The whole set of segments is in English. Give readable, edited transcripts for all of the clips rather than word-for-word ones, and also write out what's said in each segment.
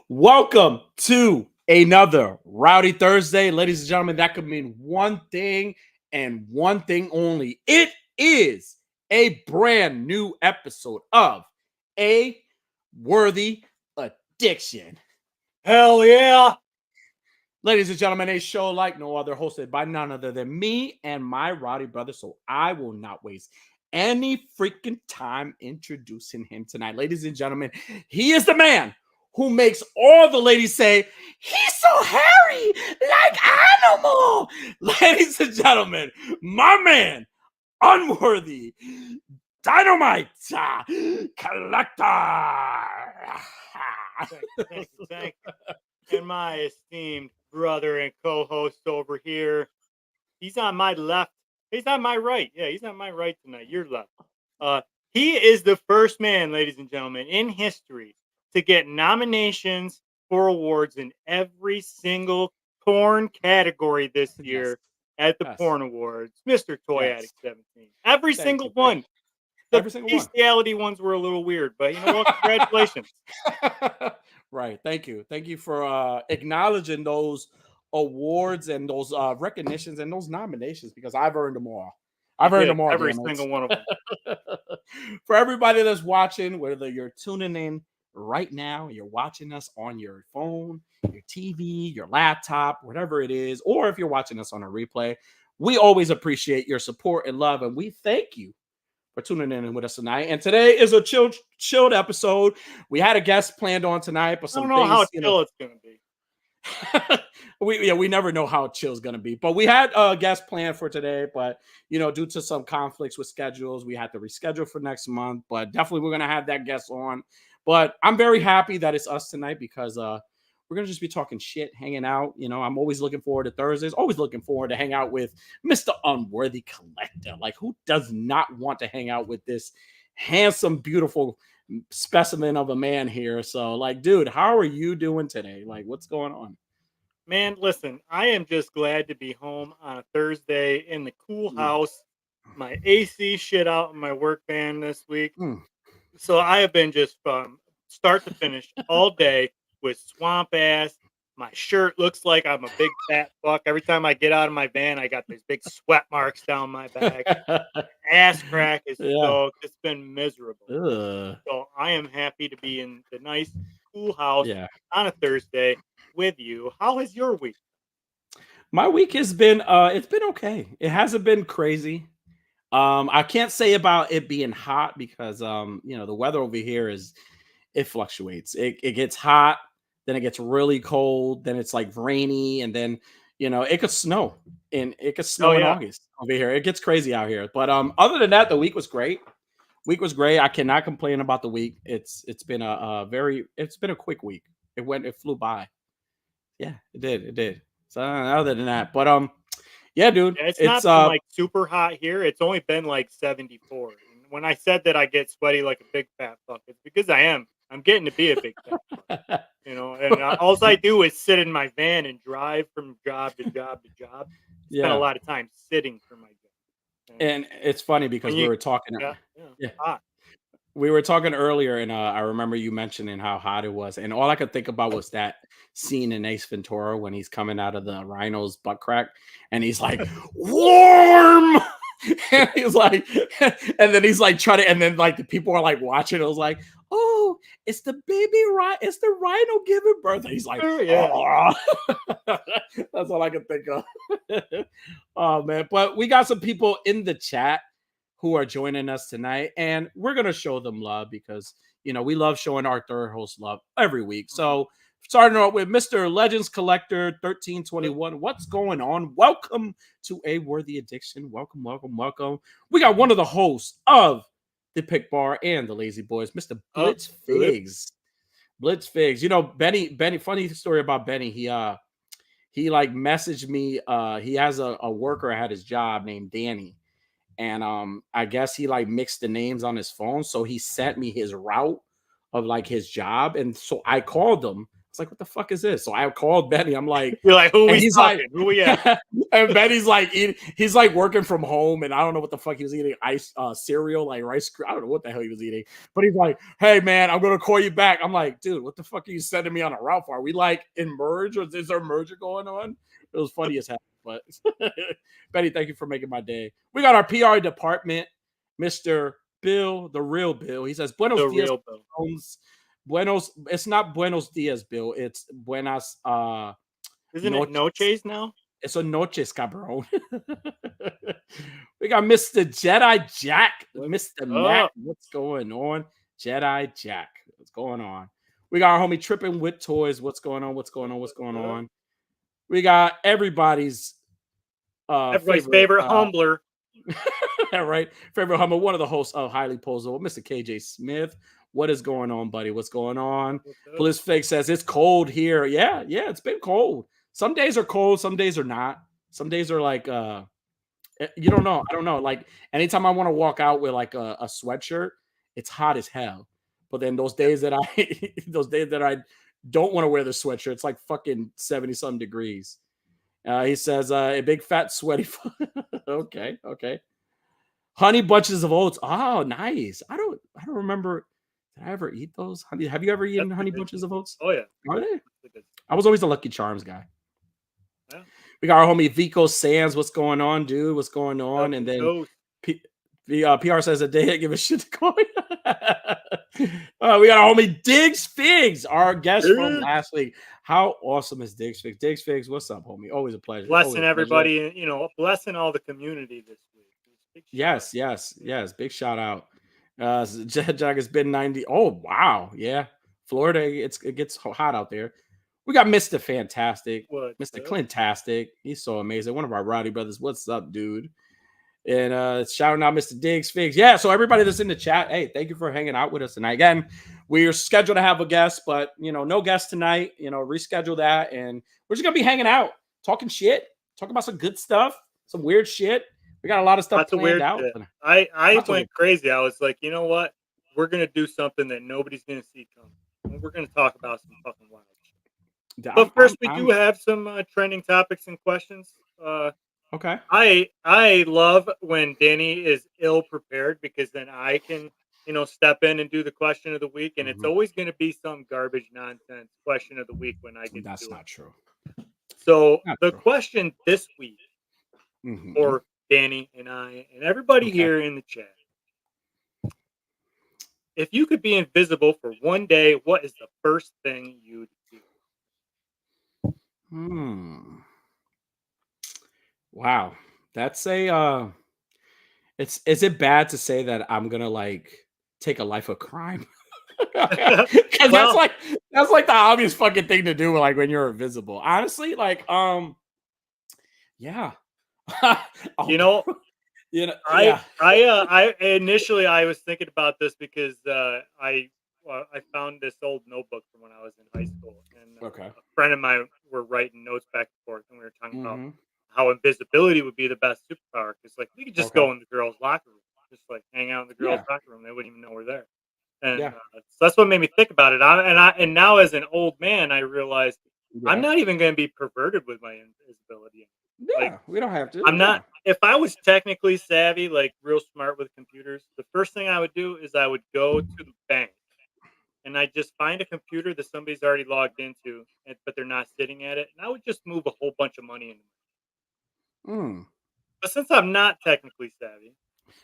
Welcome to another Rowdy Thursday. Ladies and gentlemen, that could mean one thing and one thing only. It is a brand new episode of A Worthy Addiction. Hell yeah. Ladies and gentlemen, a show like no other, hosted by none other than me and my rowdy brother. So I will not waste any freaking time introducing him tonight. Ladies and gentlemen, he is the man who makes all the ladies say, "He's so hairy, like animal." Ladies and gentlemen, my man, Unworthy, Dynamite Collector. Thank you. And my esteemed brother and co-host over here, he's on my left. He's on my right. Yeah, he's on my right tonight. Your left. He is the first man, ladies and gentlemen, in history to get nominations for awards in every single porn category this year at the Porn Awards. Mr. Toy Addict 17. Every single one. The bestiality ones were a little weird, but you know what? Congratulations. Right. Thank you for acknowledging those awards and those recognitions and those nominations, because I've earned them all. Every single one of them. For everybody that's watching, whether you're tuning in right now, you're watching us on your phone, your TV, your laptop, whatever it is, or if you're watching us on a replay, we always appreciate your support and love, and we thank you for tuning in with us tonight. And today is a chilled episode. We had a guest planned on tonight, but some I don't know how chill it's gonna be. we never know how chill is gonna be. But we had a guest planned for today, but due to some conflicts with schedules, we had to reschedule for next month. But definitely we're gonna have that guest on. But I'm very happy that it's us tonight, because we're going to just be talking shit, hanging out. I'm always looking forward to Thursdays, always looking forward to hang out with Mr. Unworthy Collector. Like, who does not want to hang out with this handsome, beautiful specimen of a man here? So, like, dude, how are you doing today? Like, what's going on? Man, listen, I am just glad to be home on a Thursday in the cool house. My AC shit out in my work van this week. So I have been just from start to finish all day with swamp ass. My shirt looks like I'm a big fat fuck. Every time I get out of my van, I got these big sweat marks down my back. Ass crack is soaked. It's been miserable. So I am happy to be in the nice, cool house on a Thursday with you. How has your week? My week has been it's been okay. It hasn't been crazy. I can't say about it being hot, because the weather over here it fluctuates. It gets hot, then it gets really cold, then it's like rainy, and then it could snow in August over here. It gets crazy out here. But other than that, the week was great. I cannot complain about the week. It's been it's been a quick week. It flew by. Yeah, it did. So other than that, but yeah, dude, it's not been like super hot here. It's only been like 74. And when I said that I get sweaty like a big fat fuck, it's because I am. I'm getting to be a big fat, and all I do is sit in my van and drive from job to job to job. Spend a lot of time sitting for my job. And it's funny because we were talking. We were talking earlier, and I remember you mentioning how hot it was, and all I could think about was that scene in Ace Ventura when he's coming out of the rhino's butt crack, and he's like, "Warm," and he's like, and then he's like trying to, and then like the people are like watching. It was like, "Oh, it's the baby rhino, it's the rhino giving birth." And he's like, "Oh." That's all I can think of. Oh man, but we got some people in the chat who are joining us tonight, and we're going to show them love, because we love showing our third host love every week. So starting out with Mr. Legends Collector 1321, what's going on? Welcome to A Worthy Addiction. Welcome. We got one of the hosts of the Pick Bar and the Lazy Boys, Mr. Blitz Figs. Benny, funny story about Benny. He like messaged me. He has a worker at his job named Danny. And I guess he like mixed the names on his phone, so he sent me his route of like his job, and so I called him It's like, what the fuck is this? So I called Benny. I'm like, you're like, who and we he's talking? like, Who we at? and Benny's like, he's like working from home, and I don't know what the fuck he was eating, cereal, like rice. I don't know what the hell he was eating, but he's like, hey man, I'm gonna call you back. I'm like, dude, what the fuck are you sending me on a route for? Are we like in merge, or is there a merger going on? It was funny as hell. But Benny, thank you for making my day. We got our PR department, Mr. Bill, the real Bill. He says, Buenos The dias, real Bill. Buenos. It's not Buenos dias, Bill. It's Buenas Isn't it noches. Noches now? It's a noches, cabrón. We got Mr. Jedi Jack, What's Mr. Mac. up? What's going on? Jedi Jack. What's going on? We got our homie Tripping with Toys. What's going on? What's going on? What's going on? We got everybody's Everybody's favorite humbler. right? Favorite humble, one of the hosts of Highly Posable, Mr. KJ Smith. What is going on, buddy? What's going on? Bliss Fake says it's cold here. Yeah, it's been cold. Some days are cold, some days are not. Some days are like you don't know. I don't know. Like anytime I want to walk out with like a sweatshirt, it's hot as hell. But then those days that I don't want to wear the sweatshirt, it's like fucking 70-some degrees. He says a big fat sweaty. Okay. Honey bunches of oats. Oh, nice. I don't remember. Did I ever eat those? Honey, have you ever eaten honey bunches of oats? Oh yeah. Are they? I was always a Lucky Charms guy. Yeah. We got our homie Vico Sands. What's going on, dude? What's going on? And then PR says a day. Give a shit to go. We got our homie Diggs Figs, our guest from last week. How awesome is Diggs Figs? Diggs Figs, what's up, homie? Always a pleasure. Blessing everybody, blessing all the community this week. Yes. Big shout out. Jag has been 90. Oh, wow. Yeah. Florida, it gets hot out there. We got Mr. Fantastic, Mr. Clintastic. He's so amazing. One of our Rowdy brothers. What's up, dude? And shouting out Mr. Diggs Figs. Yeah, so everybody that's in the chat, hey, thank you for hanging out with us tonight. Again, we are scheduled to have a guest, but no guest tonight. Reschedule that, and we're just gonna be hanging out, talking shit, talking about some good stuff, some weird shit. We got a lot of stuff planned out. I went crazy. I was like, you know what? We're gonna do something that nobody's gonna see coming. We're gonna talk about some fucking wild shit. But first, we do have some trending topics and questions. Okay. I love when Danny is ill prepared, because then I can, step in and do the question of the week, and it's always going to be some garbage nonsense question of the week when I get. That's not true. So the question this week for Danny and I and everybody here in the chat: if you could be invisible for one day, what is the first thing you'd do? Wow, that's a is it bad to say that I'm gonna like take a life of crime? Because that's like the obvious fucking thing to do, like when you're invisible. Honestly, like yeah. I initially I was thinking about this because I found this old notebook from when I was in high school, and a friend of mine were writing notes back and forth, and we were talking about how invisibility would be the best superpower, because like we could just go in the girls' locker room, just like hang out in the girls' locker room, they wouldn't even know we're there. And so that's what made me think about it. And now as an old man, I realized I'm not even going to be perverted with my invisibility. Yeah, we don't have to. I'm not. If I was technically savvy, like real smart with computers, the first thing I would do is I would go to the bank, and I just find a computer that somebody's already logged into, but they're not sitting at it, and I would just move a whole bunch of money in. But since I'm not technically savvy,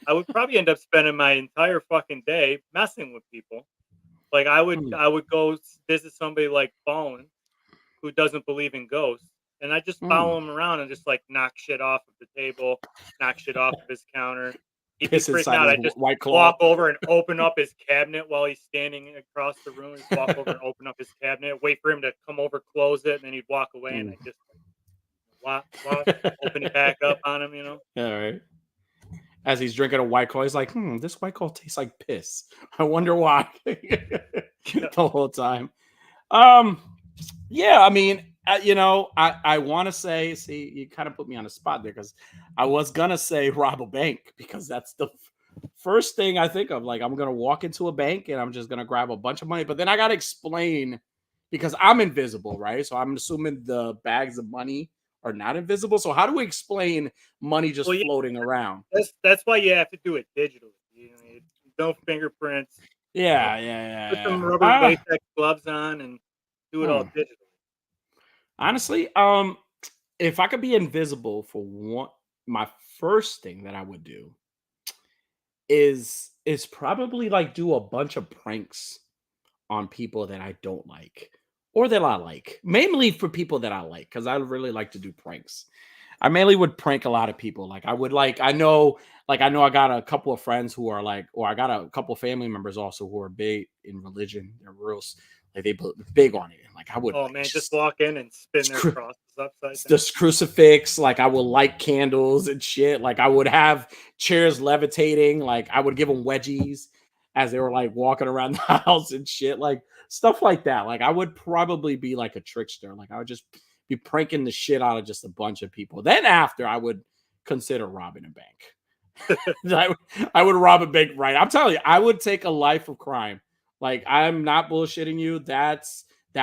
I would probably end up spending my entire fucking day messing with people. Like I would go visit somebody like Fallen, who doesn't believe in ghosts, and I just follow him around and just like knock shit off of the table, knock shit off of his counter. He'd be freaking out. I just walk over and open up his cabinet while he's standing across the room. Just walk over and open up his cabinet, wait for him to come over, close it, and then he'd walk away, and I just open it back up on him, All right. As he's drinking a White Claw, he's like, this White Claw tastes like piss. I wonder why. The whole time. Yeah, I mean, I want to say, see, you kind of put me on the spot there, because I was going to say rob a bank, because that's the first thing I think of. Like, I'm going to walk into a bank and I'm just going to grab a bunch of money. But then I got to explain because I'm invisible, right? So I'm assuming the bags of money are not invisible. So how do we explain money just Well, yeah, floating around? that's why you have to do it digitally. No fingerprints. You know, Yeah, yeah, yeah, put some yeah. rubber latex gloves on and do it all Hmm. digitally. Honestly, if I could be invisible for one, my first thing that I would do is probably like do a bunch of pranks on people that I don't like or that I like. Mainly for people that I like, because I really like to do pranks. I mainly would prank a lot of people. Like I would I know I got a couple of friends who are like, or I got a couple of family members also who are big in religion. They're like big on it. And like I would Oh like man, just walk in and spin their crosses upside down. this crucifix, like I will light candles and shit. Like I would have chairs levitating, like I would give them wedgies as they were like walking around the house and shit, like stuff like that. Like I would probably be like a trickster. Like I would just be pranking the shit out of just a bunch of people. Then after I would consider robbing a bank. I would rob a bank, right? I'm telling you, I would take a life of crime. Like I'm not bullshitting you. That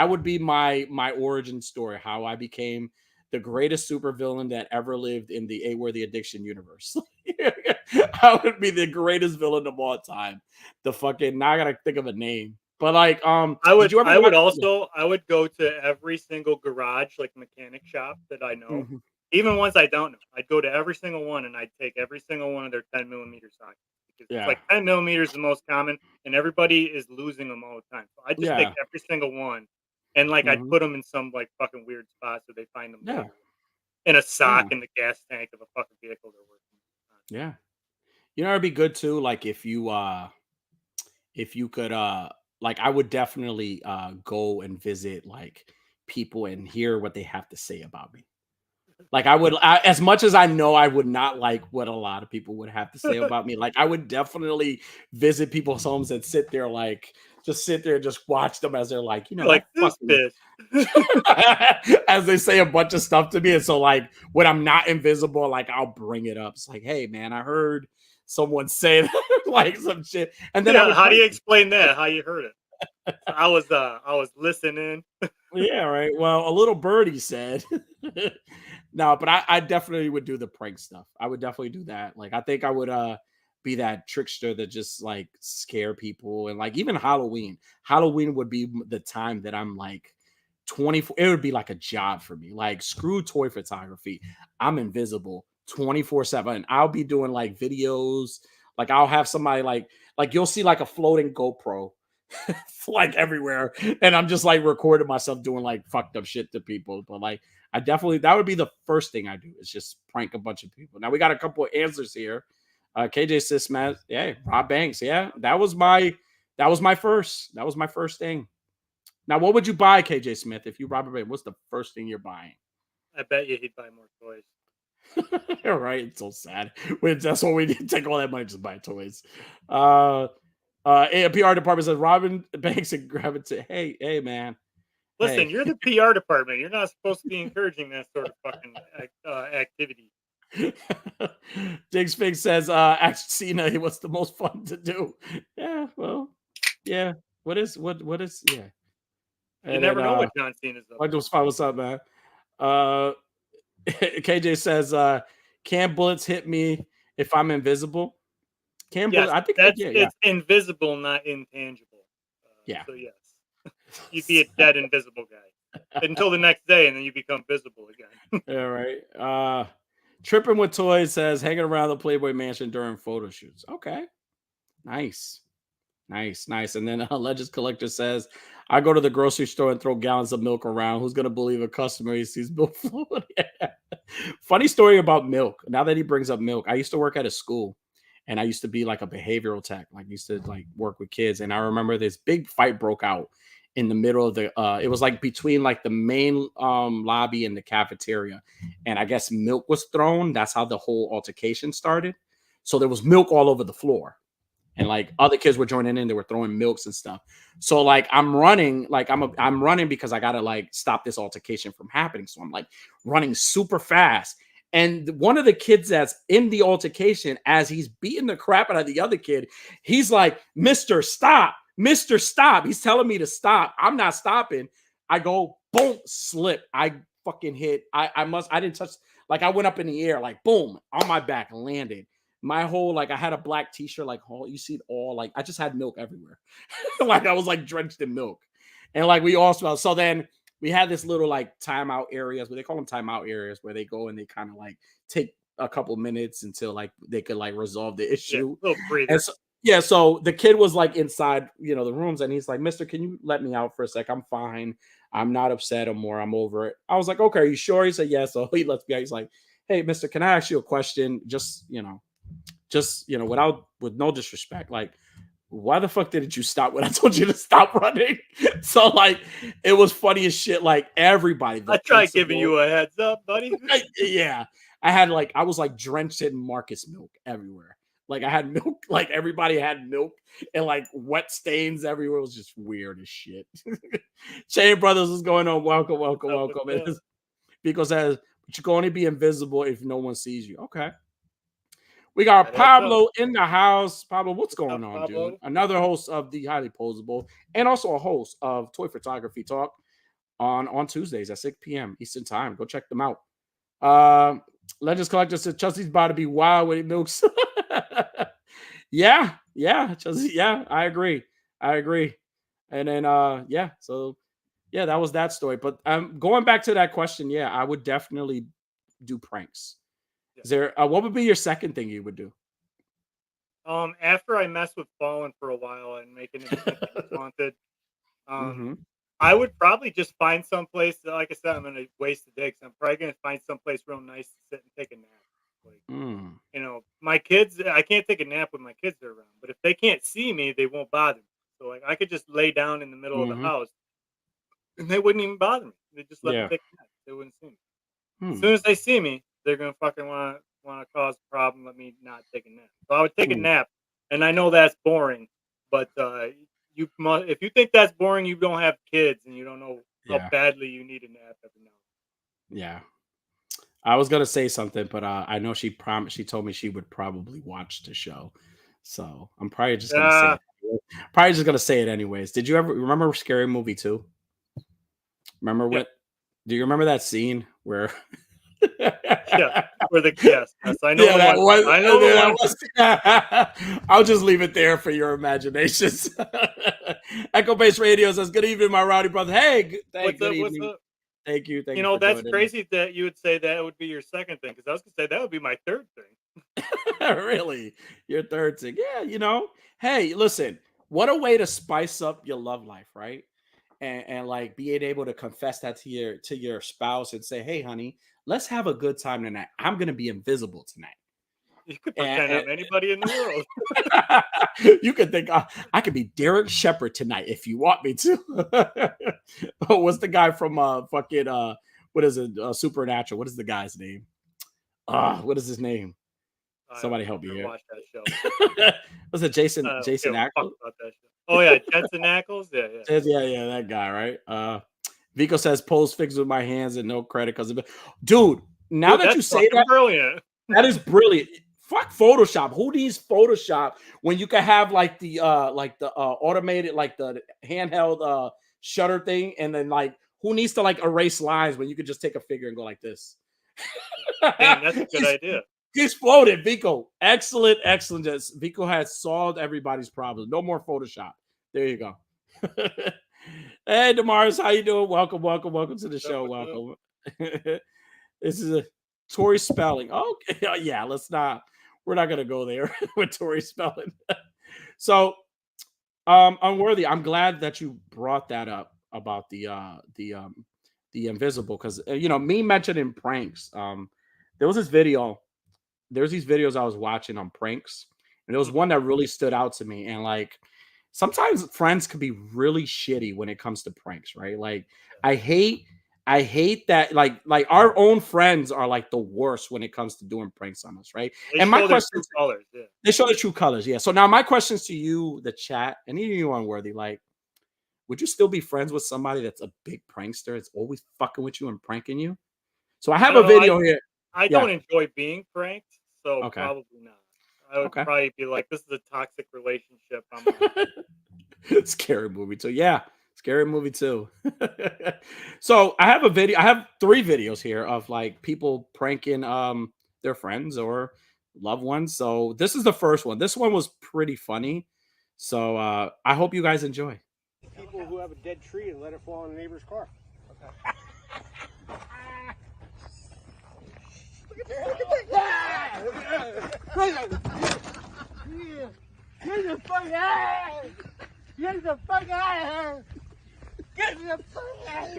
would be my origin story, how I became the greatest supervillain that ever lived in the A-worthy addiction universe. I would be the greatest villain of all time. The fucking now I gotta think of a name. But like, did you ever I would watch? Yeah. also I would go to every single garage, like mechanic shop that I know, Mhm. even ones I don't know. I'd go to every single one and I'd take every single one of their 10 millimeter sockets because it's Yeah. like 10 millimeters is the most common and everybody is losing them all the time. So I just take Yeah. every single one and like I'd Mhm. put them in some like fucking weird spot so they find them Yeah. later in a sock Yeah. in the gas tank of a fucking vehicle they're working on. Yeah. You know, it'd be good too. Like if you could like I would definitely go and visit like people and hear what they have to say about me. Like as much as I know I would not like what a lot of people would have to say about me, like I would definitely visit people's homes and sit there, like just sit there and just watch them as they're like, You're like that this fucking bitch. as they say a bunch of stuff to me. And so like when I'm not invisible, like I'll bring it up. It's like, hey man, I heard someone say that, like some shit. And then I Yeah, would how do prank you them. explain that? How you heard it? So I was listening. Yeah, right. Well, a little birdie said. No, but I definitely would do the prank stuff. I would definitely do that. Like I think I would be that trickster that just like scare people, and like even Halloween. Halloween would be the time that I'm like 24. It would be like a job for me. Like screw toy photography. I'm invisible 24/7. I'll be doing like videos. Like I'll have somebody like you'll see like a floating GoPro like everywhere. And I'm just like recording myself doing like fucked up shit to people. But like, I definitely, that would be the first thing I do is just prank a bunch of people. Now we got a couple of answers here. KJ says, man, yeah, Rob Banks. Yeah, that was my first thing. Now, what would you buy, KJ Smith, if you rob a bank? What's the first thing you're buying? I bet you he'd buy more toys. All right, it's so sad. That's what we need. Take all that money, just buy toys. Uh, PR department says Robin Banks and gravitate. Hey, man. Listen, Hey. you're the PR department. You're not supposed to be encouraging that sort of fucking activity. Diggs Fig says, ask Cena what's the most fun to do. Yeah, well, yeah. What is yeah. You And then never know what John Cena's up I to. just find what's up, man. Uh KJ says, can bullets hit me if I'm invisible? Can bullet Yes, I think that's yeah. it's invisible, not intangible. Yeah. So yes, you'd be a dead invisible guy until the next day, and then you become visible again. Yeah, right. Tripping with Toys says hanging around the Playboy Mansion during photo shoots. Okay. Nice. Nice, nice. And then Legends Collector says, I go to the grocery store and throw gallons of milk around. Who's gonna believe a customer he sees milk floating? Funny story about milk. Now that he brings up milk, I used to work at a school and I used to be like a behavioral tech, like used to like work with kids. And I remember this big fight broke out in the middle of the it was like between like the main lobby and the cafeteria. And I guess milk was thrown. That's how the whole altercation started. So there was milk all over the floor and like other kids were joining in, they were throwing milks and stuff. So like I'm running, like I'm running because I gotta like stop this altercation from happening. So I'm like running super fast. And one of the kids that's in the altercation, as he's beating the crap out of the other kid, he's like, Mr. Stop, Mr. Stop. He's telling me to stop. I'm not stopping. I go, boom, slip. I fucking hit. I didn't touch, like I went up in the air, like boom, on my back, landed. My whole, like I had a black t-shirt, like all you see it all, like I just had milk everywhere. Like I was like drenched in milk. And like we all smelled. So then we had this little like timeout areas, where they call them timeout areas, where they go and they kind of like take a couple minutes until like they could like resolve the Yeah, issue. little And breather. so yeah, so the kid was like inside, the rooms, and he's like, "Mister, can you let me out for a sec? I'm fine. I'm not upset anymore. I'm over it." I was like, "Okay, are you sure?" He said, "Yes." So he lets me out. He's like, "Hey, Mister, can I ask you a question? Just with no disrespect, like, why the fuck didn't you stop when I told you to stop running?" So like, it was funny as shit. Like everybody, the I tried giving principal, you a heads up, buddy. yeah, I was like drenched in Marcus milk everywhere. Like I had milk, like everybody had milk, and like wet stains everywhere. It was just weird as shit. Shane Brothers is going on. Welcome, welcome, What's welcome. up? Because says, but you can only be invisible if no one sees you. Okay. We got That adds up. Pablo in the house. Pablo, what's What's up, going on, dude? Pablo? Another host of the Highly Posable, and also a host of Toy Photography Talk on Tuesdays at 6 p.m. Eastern Time. Go check them out. Legends Collector said Chelsea's about to be wild when he milks. Yeah, Chelsea. Yeah, I agree. And then so yeah, that was that story. But going back to that question, yeah, I would definitely do pranks. Yeah. Is there what would be your second thing you would do? After I mess with Fallen for a while and making him think that he's haunted, Mm-hmm. I would probably just find someplace. Like I said, I'm gonna waste the day. 'Cause I'm probably gonna find someplace real nice to sit and take a nap. Like, Mm. my kids. I can't take a nap when my kids are around. But if they can't see me, they won't bother me. So like, I could just lay down in the middle of the Mm-hmm. house, and they wouldn't even bother me. They just let me Yeah. take a nap. They wouldn't see me. As Hmm. soon as they see me, they're gonna fucking wanna cause a problem. Let me not take a nap. So I would take a Ooh. nap, and I know that's boring, but if you think that's boring, you don't have kids, and you don't know how Yeah. badly you need a nap every now. Yeah. I was gonna say something, but I know she promised. She told me she would probably watch the show, so I'm probably just gonna say Yeah, it. Probably just gonna say it anyways. Did you ever remember Scary Movie 2? Remember yeah, what? Do you remember that scene where? yeah. Where the yes, I know Yeah, the that one. was. I know the That one. was. I'll just leave it there for your imaginations. Echo Base Radio says, "Good evening, my rowdy brother." Hey, What's good up? What's evening. up? Thank you for That's joining us. crazy that you would say that would be your second thing, because I was gonna say that would be my third thing. Really, your third thing. Yeah, Hey, listen, what a way to spice up your love life, right? And like being able to confess that to your spouse and say, "Hey, honey, let's have a good time tonight. I'm gonna be invisible tonight." You could And, pretend I'm anybody in the world. you could think, I could be Derek Shepard tonight if you want me to. Oh, what's the guy from fucking what is it? Supernatural. What is the guy's name? What is his name? I don't Somebody know. help I me never here. watched that show. Was it Jason I don't Jason give a fuck Ackles? about that shit. Oh yeah, Jensen Ackles. Yeah, yeah. Yeah, that guy, right? Vico says pose figs with my hands and no credit because of it. Dude, now Dude, that you that's say fucking that, brilliant. that is brilliant. Fuck Photoshop. Who needs Photoshop when you can have like the automated, like the handheld shutter thing, and then like who needs to like erase lines when you could just take a figure and go like this? Damn, that's a good he's, idea. he's floated, Vico. Excellent, excellent. Vico has solved everybody's problems. No more Photoshop. There you go. Hey, Damaris, how you doing? Welcome, welcome, welcome to the What's up? show. What's up? Welcome. This is a Tori Spelling. Okay, yeah, let's not. We're not gonna go there with Tori Spelling. So, Unworthy. I'm glad that you brought that up about the invisible, because me mentioning pranks. There was this video. There's these videos I was watching on pranks, and there was Mhm. one that really stood out to me. And like, sometimes friends can be really shitty when it comes to pranks, right? Like, I hate, I hate that. Like our own friends are like the worst when it comes to doing pranks on us, right? They And my show their question, true colors. Yeah. they show the true colors, yeah. So now my questions to you, the chat, and even you, Unworthy, like, would you still be friends with somebody that's a big prankster? It's always fucking with you and pranking you. So I I have a don't know. video here. I Yeah. don't enjoy being pranked, so Okay. probably not. I would Okay. probably be like, this is a toxic relationship I'm on. Scary movie too. Yeah. Scary Movie too. So I have a video. I have 3 videos here of like people pranking their friends or loved ones. So this is the first one. This one was pretty funny. So I hope you guys enjoy. People who have a dead tree and let it fall on a neighbor's car. Okay. Get the fuck out! Get the fuck out! Get the fuck out!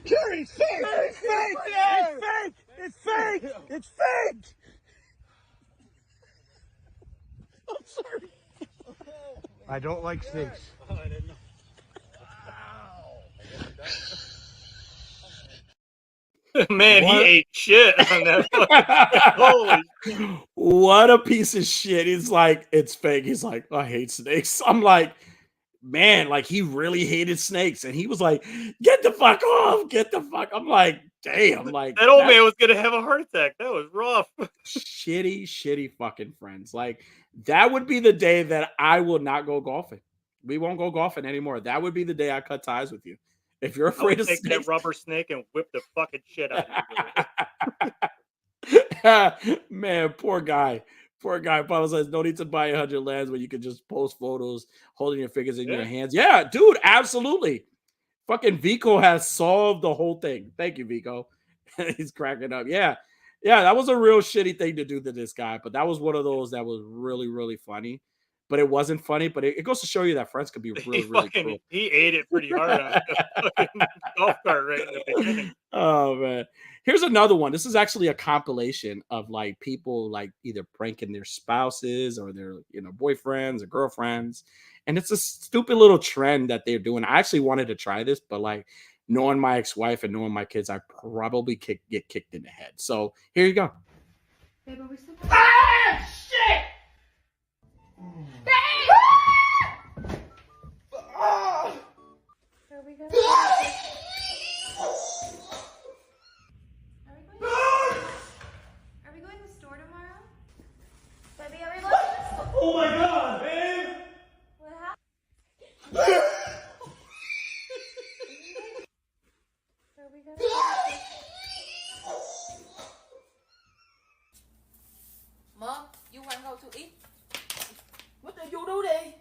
Jerry, it's fake! It's fake! It's fake! It's fake! It's fake! I'm sorry. I don't like snakes. Oh, I didn't know. Man, what? He ate shit on that. Holy! What a piece of shit! He's like, it's fake. He's like, I hate snakes. I'm like, man, like he really hated snakes, and he was like, get the fuck off, get the fuck. I'm like, damn, like that old man was gonna have a heart attack. That was rough. shitty fucking friends. Like that would be the day that I will not go golfing. We won't go golfing anymore. That would be the day I cut ties with you. If you're afraid of take that rubber snake and whip the fucking shit out of you. Man, poor guy. Poor guy. Papa says, no need to buy 100 lands when you can just post photos holding your fingers in your hands. Yeah, dude, absolutely. Fucking Vico has solved the whole thing. Thank you, Vico. He's cracking up. Yeah. Yeah, that was a real shitty thing to do to this guy, but that was one of those that was really, really funny. But it wasn't funny, but it goes to show you that friends could be really, really cruel. He ate it pretty hard on the golf cart right in the beginning. Oh, man. Here's another one. This is actually a compilation of like people like either pranking their spouses or their, boyfriends or girlfriends. And it's a stupid little trend that they're doing. I actually wanted to try this, but like knowing my ex-wife and knowing my kids, I probably get kicked in the head. So here you go. Babe, are we still shit! Are we going? Are we going to the store tomorrow? Baby, are we going to the store? Oh my god, babe! What happened? Are we going to Mom, you want to go to eat? What did you do there?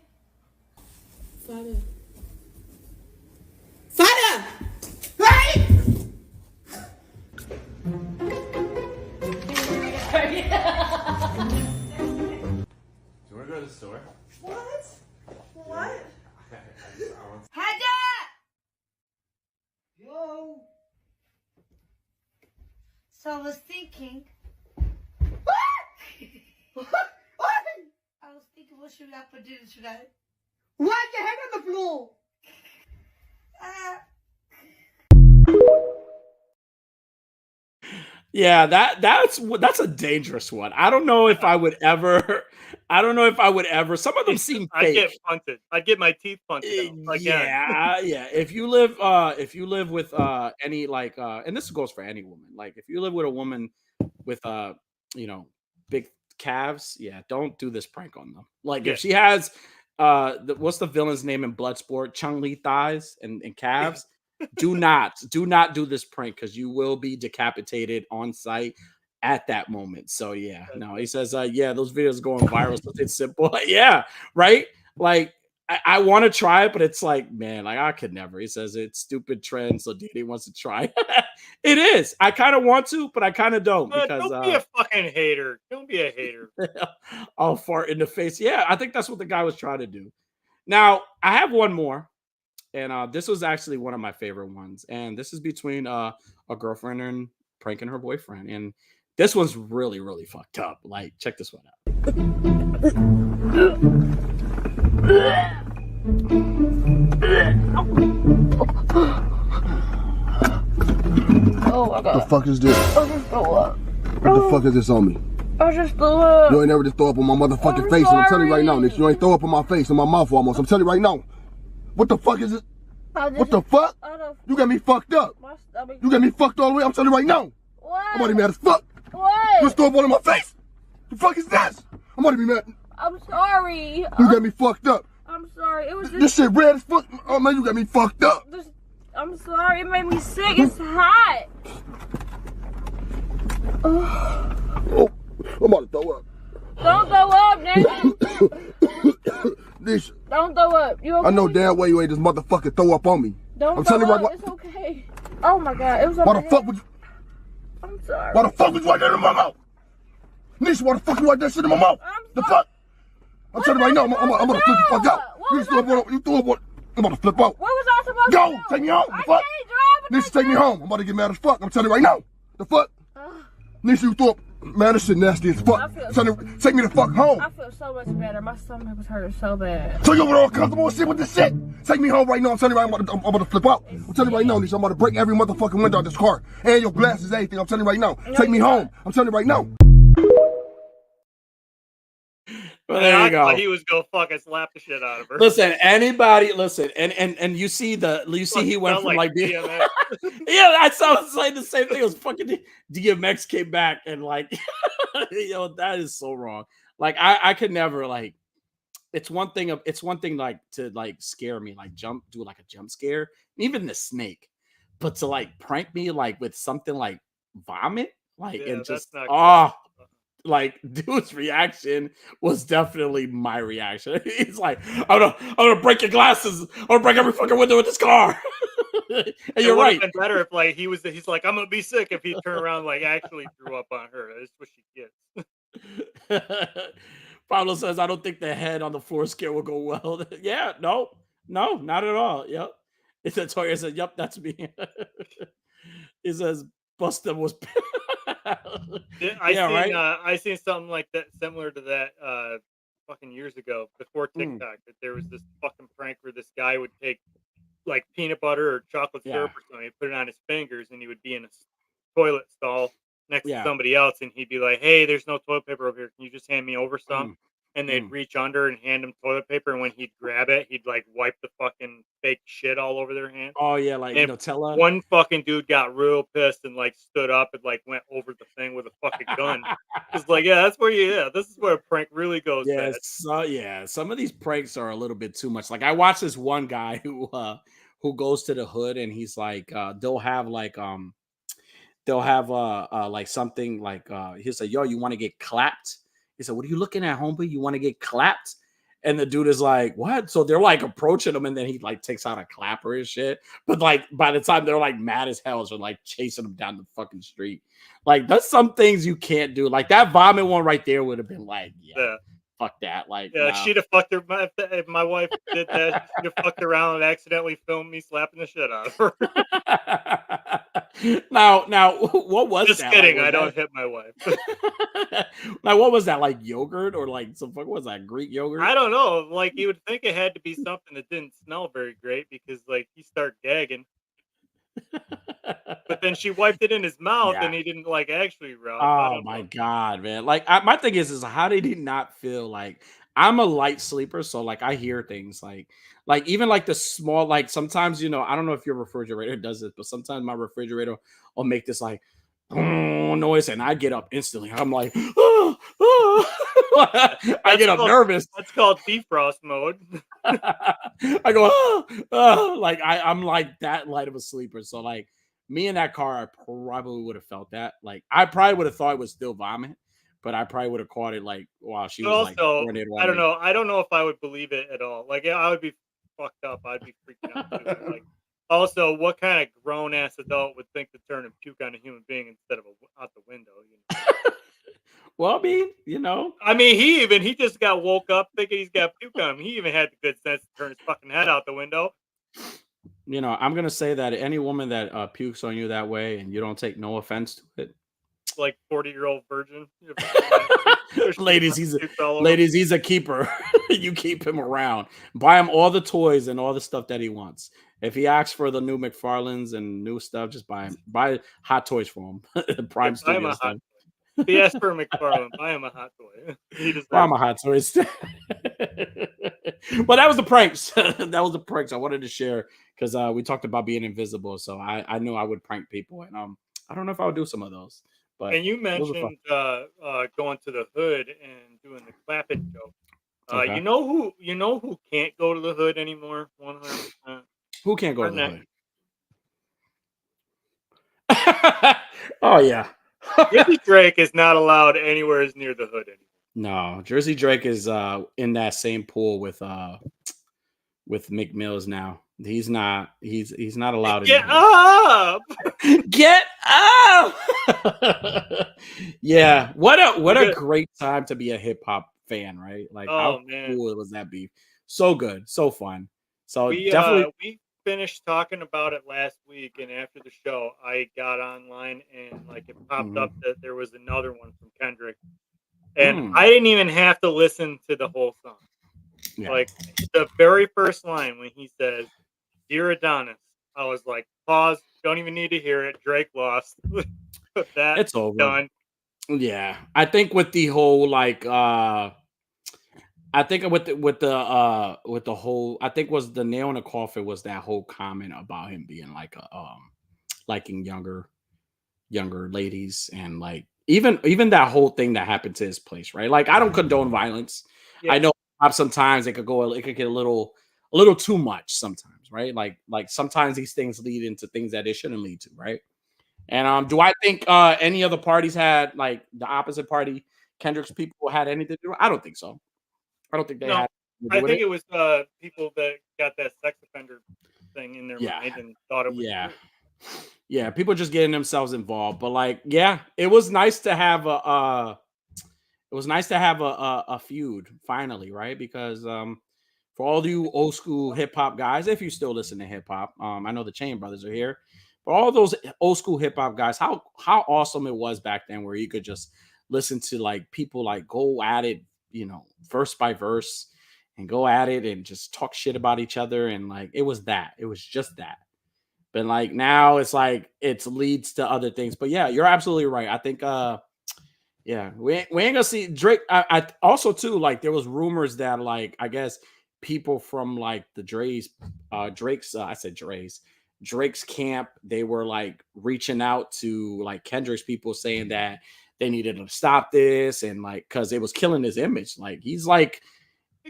Father. Father! Right? Do you want to go to the store? What? What? Hedda! Yo! So I was thinking. I was thinking, what should we have for dinner today? Why's your head on the floor? Yeah, that's a dangerous one. I don't know if I would ever. Some of them seem fake. I get punted. I get my teeth punted. Yeah. If you live with any like and this goes for any woman. Like if you live with a woman with big calves, yeah, don't do this prank on them. Like if she has what's the villain's name in Bloodsport? Chung-Li thighs and calves. do not do this prank because you will be decapitated on site at that moment. So yeah, no, he says, yeah, those videos going viral. So it's simple. Yeah, right. Like I want to try it, but it's like, man, like I could never. He says it's stupid trend, so Didi wants to try. It is. I kind of want to, but I kind of don't because don't be a fucking hater. Don't be a hater. I'll fart in the face. Yeah, I think that's what the guy was trying to do. Now I have one more. And this was actually one of my favorite ones. And this is between a girlfriend and pranking her boyfriend. And this one's really, really fucked up. Like, check this one out. Oh my god. What the fuck is this? I just threw up. What the fuck is this on me? I just threw up. You ain't never just throw up on my motherfucking face. And I'm telling you right now, Nick. You ain't throw up on my face and my mouth almost. I'm telling you right now. What the fuck is it? What the fuck? You got me fucked up. You got me fucked all the way. I'm telling you right now. What? I'm about to be mad as fuck. What? You just throw up all in my face. The fuck is this? I'm about to be mad. I'm sorry. You got me fucked up. I'm sorry. sorry. It was just... This shit red as fuck. Oh, man, you got me fucked up. I'm sorry. It made me sick. It's hot. Oh, I'm about to throw up. Don't throw up, Nathan. This. Don't throw up. You okay? I know damn well you ain't just motherfucking throw up on me. Don't I'm throw telling you up. right. It's okay. Oh my God. It was on Why my the fuck head. would you? I'm sorry. Why the fuck was you right there in my mouth? Nisha, why the fuck you right there shit in my mouth? The fuck? I'm telling you right now, I'm gonna flip the fuck out. You threw up what? I'm about to flip out. What was I supposed to Go! do? Take me home. The I fuck? can't drive. Nisha, take me home. I'm about to get mad as fuck. I'm telling you right now. The fuck? Nisha, you threw up. Man, this shit nasty as fuck. Take me the fuck home. I feel so much better. My stomach was hurting so bad. So you over all comfortable and shit with this shit? Take me home right now. I'm telling you right now, I'm about to flip out. I'm telling you right now, Nisha, I'm about to break every motherfucking window out this car. And your glasses, everything. I'm telling you right now. Take me home. I'm telling you right now. Well, there you go. He was gonna fucking slap the shit out of her. Listen, anybody, listen, and you see he went from like being, yeah, I saw saying the same thing. It was fucking DMX came back and like, that is so wrong. Like I could never like. It's one thing like to like scare me, like do like a jump scare, even the snake, but to like prank me like with something like vomit, like and just like dude's reaction was definitely my reaction. He's like, I'm gonna break your glasses. I'm gonna break every fucking window in this car. And you're right. It would have been better if like he's like, I'm gonna be sick if he turned around like actually threw up on her. That's what she gets. Pablo says, I don't think the head on the floor scare will go well. Yeah, no, not at all. Yep. It's a Toya said, yep, that's me. He says Busta was I seen something like that similar to that fucking years ago before TikTok that there was this fucking prank where this guy would take like peanut butter or chocolate syrup or something, he'd put it on his fingers and he would be in a toilet stall next to somebody else and he'd be like, hey, there's no toilet paper over here. Can you just hand me over some? And they'd reach under and hand him toilet paper. And when he'd grab it, he'd like wipe the fucking fake shit all over their hand. Oh yeah, like Nutella. One fucking dude got real pissed and like stood up and like went over the thing with a fucking gun. It's like, yeah, that's where this is where a prank really goes. Yeah, some of these pranks are a little bit too much. Like I watched this one guy who goes to the hood and he's like, they'll have like something like he'll say, yo, you want to get clapped? He said, what are you looking at, homie? You want to get clapped? And the dude is like, what? So they're like approaching him, and then he like takes out a clapper and shit. But like by the time they're like mad as hell, so like chasing him down the fucking street. Like that's some things you can't do. Like that vomit one right there would have been like, fuck that. Like, she'd have fucked her. If my wife did that, she'd have fucked around and accidentally filmed me slapping the shit out of her. Now, what was just that? kidding. Like, I don't hit my wife. Now, what was that? Like yogurt or like what was that? Greek yogurt? I don't know. Like you would think it had to be something that didn't smell very great because like he started gagging. But then she wiped it in his mouth and he didn't like actually rub. Oh my god, man! Like my thing is how did he not feel like I'm a light sleeper? So like I hear things like even like the small like sometimes I don't know if your refrigerator does this, but sometimes my refrigerator will make this like noise and I get up instantly. I'm like, I get up nervous. That's called defrost mode. I go, like I'm like that light of a sleeper. So like me in that car, I probably would have felt that. Like I probably would have thought it was still vomit, but I probably would have caught it like while she was also, like. I don't know. I don't know if I would believe it at all. Like I would be fucked up. I'd be freaking out too. Like also, what kind of grown ass adult would think to turn and puke on a human being instead of out the window? Well, I mean, he just got woke up thinking he's got puke on him. He even had the good sense to turn his fucking head out the window. I'm gonna say that any woman that pukes on you that way and you don't take no offense to it, like 40-year-old virgin. ladies, he's a keeper. You keep him around. Buy him all the toys and all the stuff that he wants. If he asks for the new McFarlanes and new stuff, just buy hot toys for him. Prime Studio stuff. If he asks for a McFarlane, buy him a hot toy. Buy him a hot toy. Well, that was the pranks. That was the pranks I wanted to share because we talked about being invisible. So I knew I would prank people, and I don't know if I would do some of those. But and you mentioned going to the hood and doing the clapping joke. Okay. You know who can't go to the hood anymore? 100%. Who can't go to the hood? Oh yeah. Jersey Drake is not allowed anywhere as near the hood anymore. No, Jersey Drake is in that same pool with Mick Mills now. He's not allowed in the Get hood. up! Get up! Yeah, what a great time to be a hip hop fan, right? Like how cool was that beef? So good, so fun. So definitely we finished talking about it last week, and after the show, I got online and like it popped up that there was another one from Kendrick, and I didn't even have to listen to the whole song. Yeah. Like the very first line when he says, "Dear Adonis," I was like, pause, don't even need to hear it. Drake lost. It's over. Done. Yeah. I think with the whole like I think with the whole I think was the nail in the coffin was that whole comment about him being like liking younger ladies and like even that whole thing that happened to his place, right? Like I don't condone violence. Yeah. I know sometimes it could get a little too much sometimes, right? Like sometimes these things lead into things that it shouldn't lead to, right? And do I think any other parties had like the opposite party, Kendrick's people had anything to do? I don't think so. I don't think they had. I think it was people that got that sex offender thing in their mind and thought it was yeah. true. Yeah, people just getting themselves involved. But like, yeah, it was nice to have a feud finally, right? Because for all you old school hip hop guys, if you still listen to hip hop, I know the Chain Brothers are here. But all those old school hip hop guys, how awesome it was back then, where you could just listen to like people like go at it, verse by verse, and go at it and just talk shit about each other, and like it was just that. But like now it's like it leads to other things. But yeah, you're absolutely right. I think yeah, we ain't gonna see Drake. I also too like there was rumors that like I guess people from like the Drake's camp, they were like reaching out to like Kendrick's people saying that they needed to stop this and like because it was killing his image. Like he's like,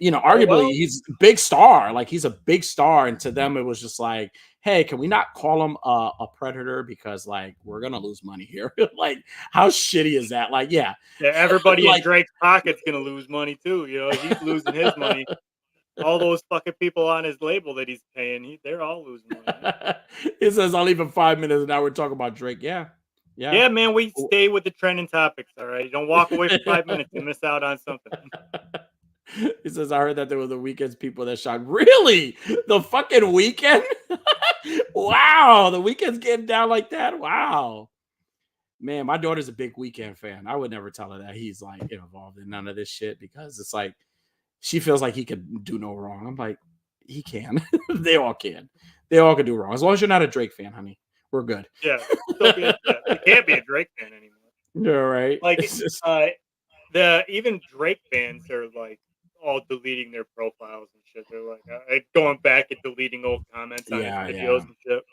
arguably he's a big star. Like he's a big star, and to them it was just like, hey, can we not call him a predator because like we're gonna lose money here? Like how shitty is that? Like yeah, everybody in Drake's pocket's gonna lose money too. He's losing his money. All those fucking people on his label that he's paying, they're all losing money. It says I'll leave in 5 minutes, and now we're talking about Drake. Yeah, man. We stay with the trending topics. All right, don't walk away for 5 minutes and miss out on something. He says, I heard that there were the Weeknd's people that shot. Really? The fucking Weeknd? Wow. The Weeknd's getting down like that? Wow. Man, my daughter's a big Weeknd fan. I would never tell her that he's like involved in none of this shit because it's like she feels like he could do no wrong. I'm like, he can. They all can. They all can do wrong. As long as you're not a Drake fan, honey, we're good. Yeah. You can't be a Drake fan anymore. You're right. Like even Drake fans are like all deleting their profiles and shit. They're like going back and deleting old comments on his videos and shit.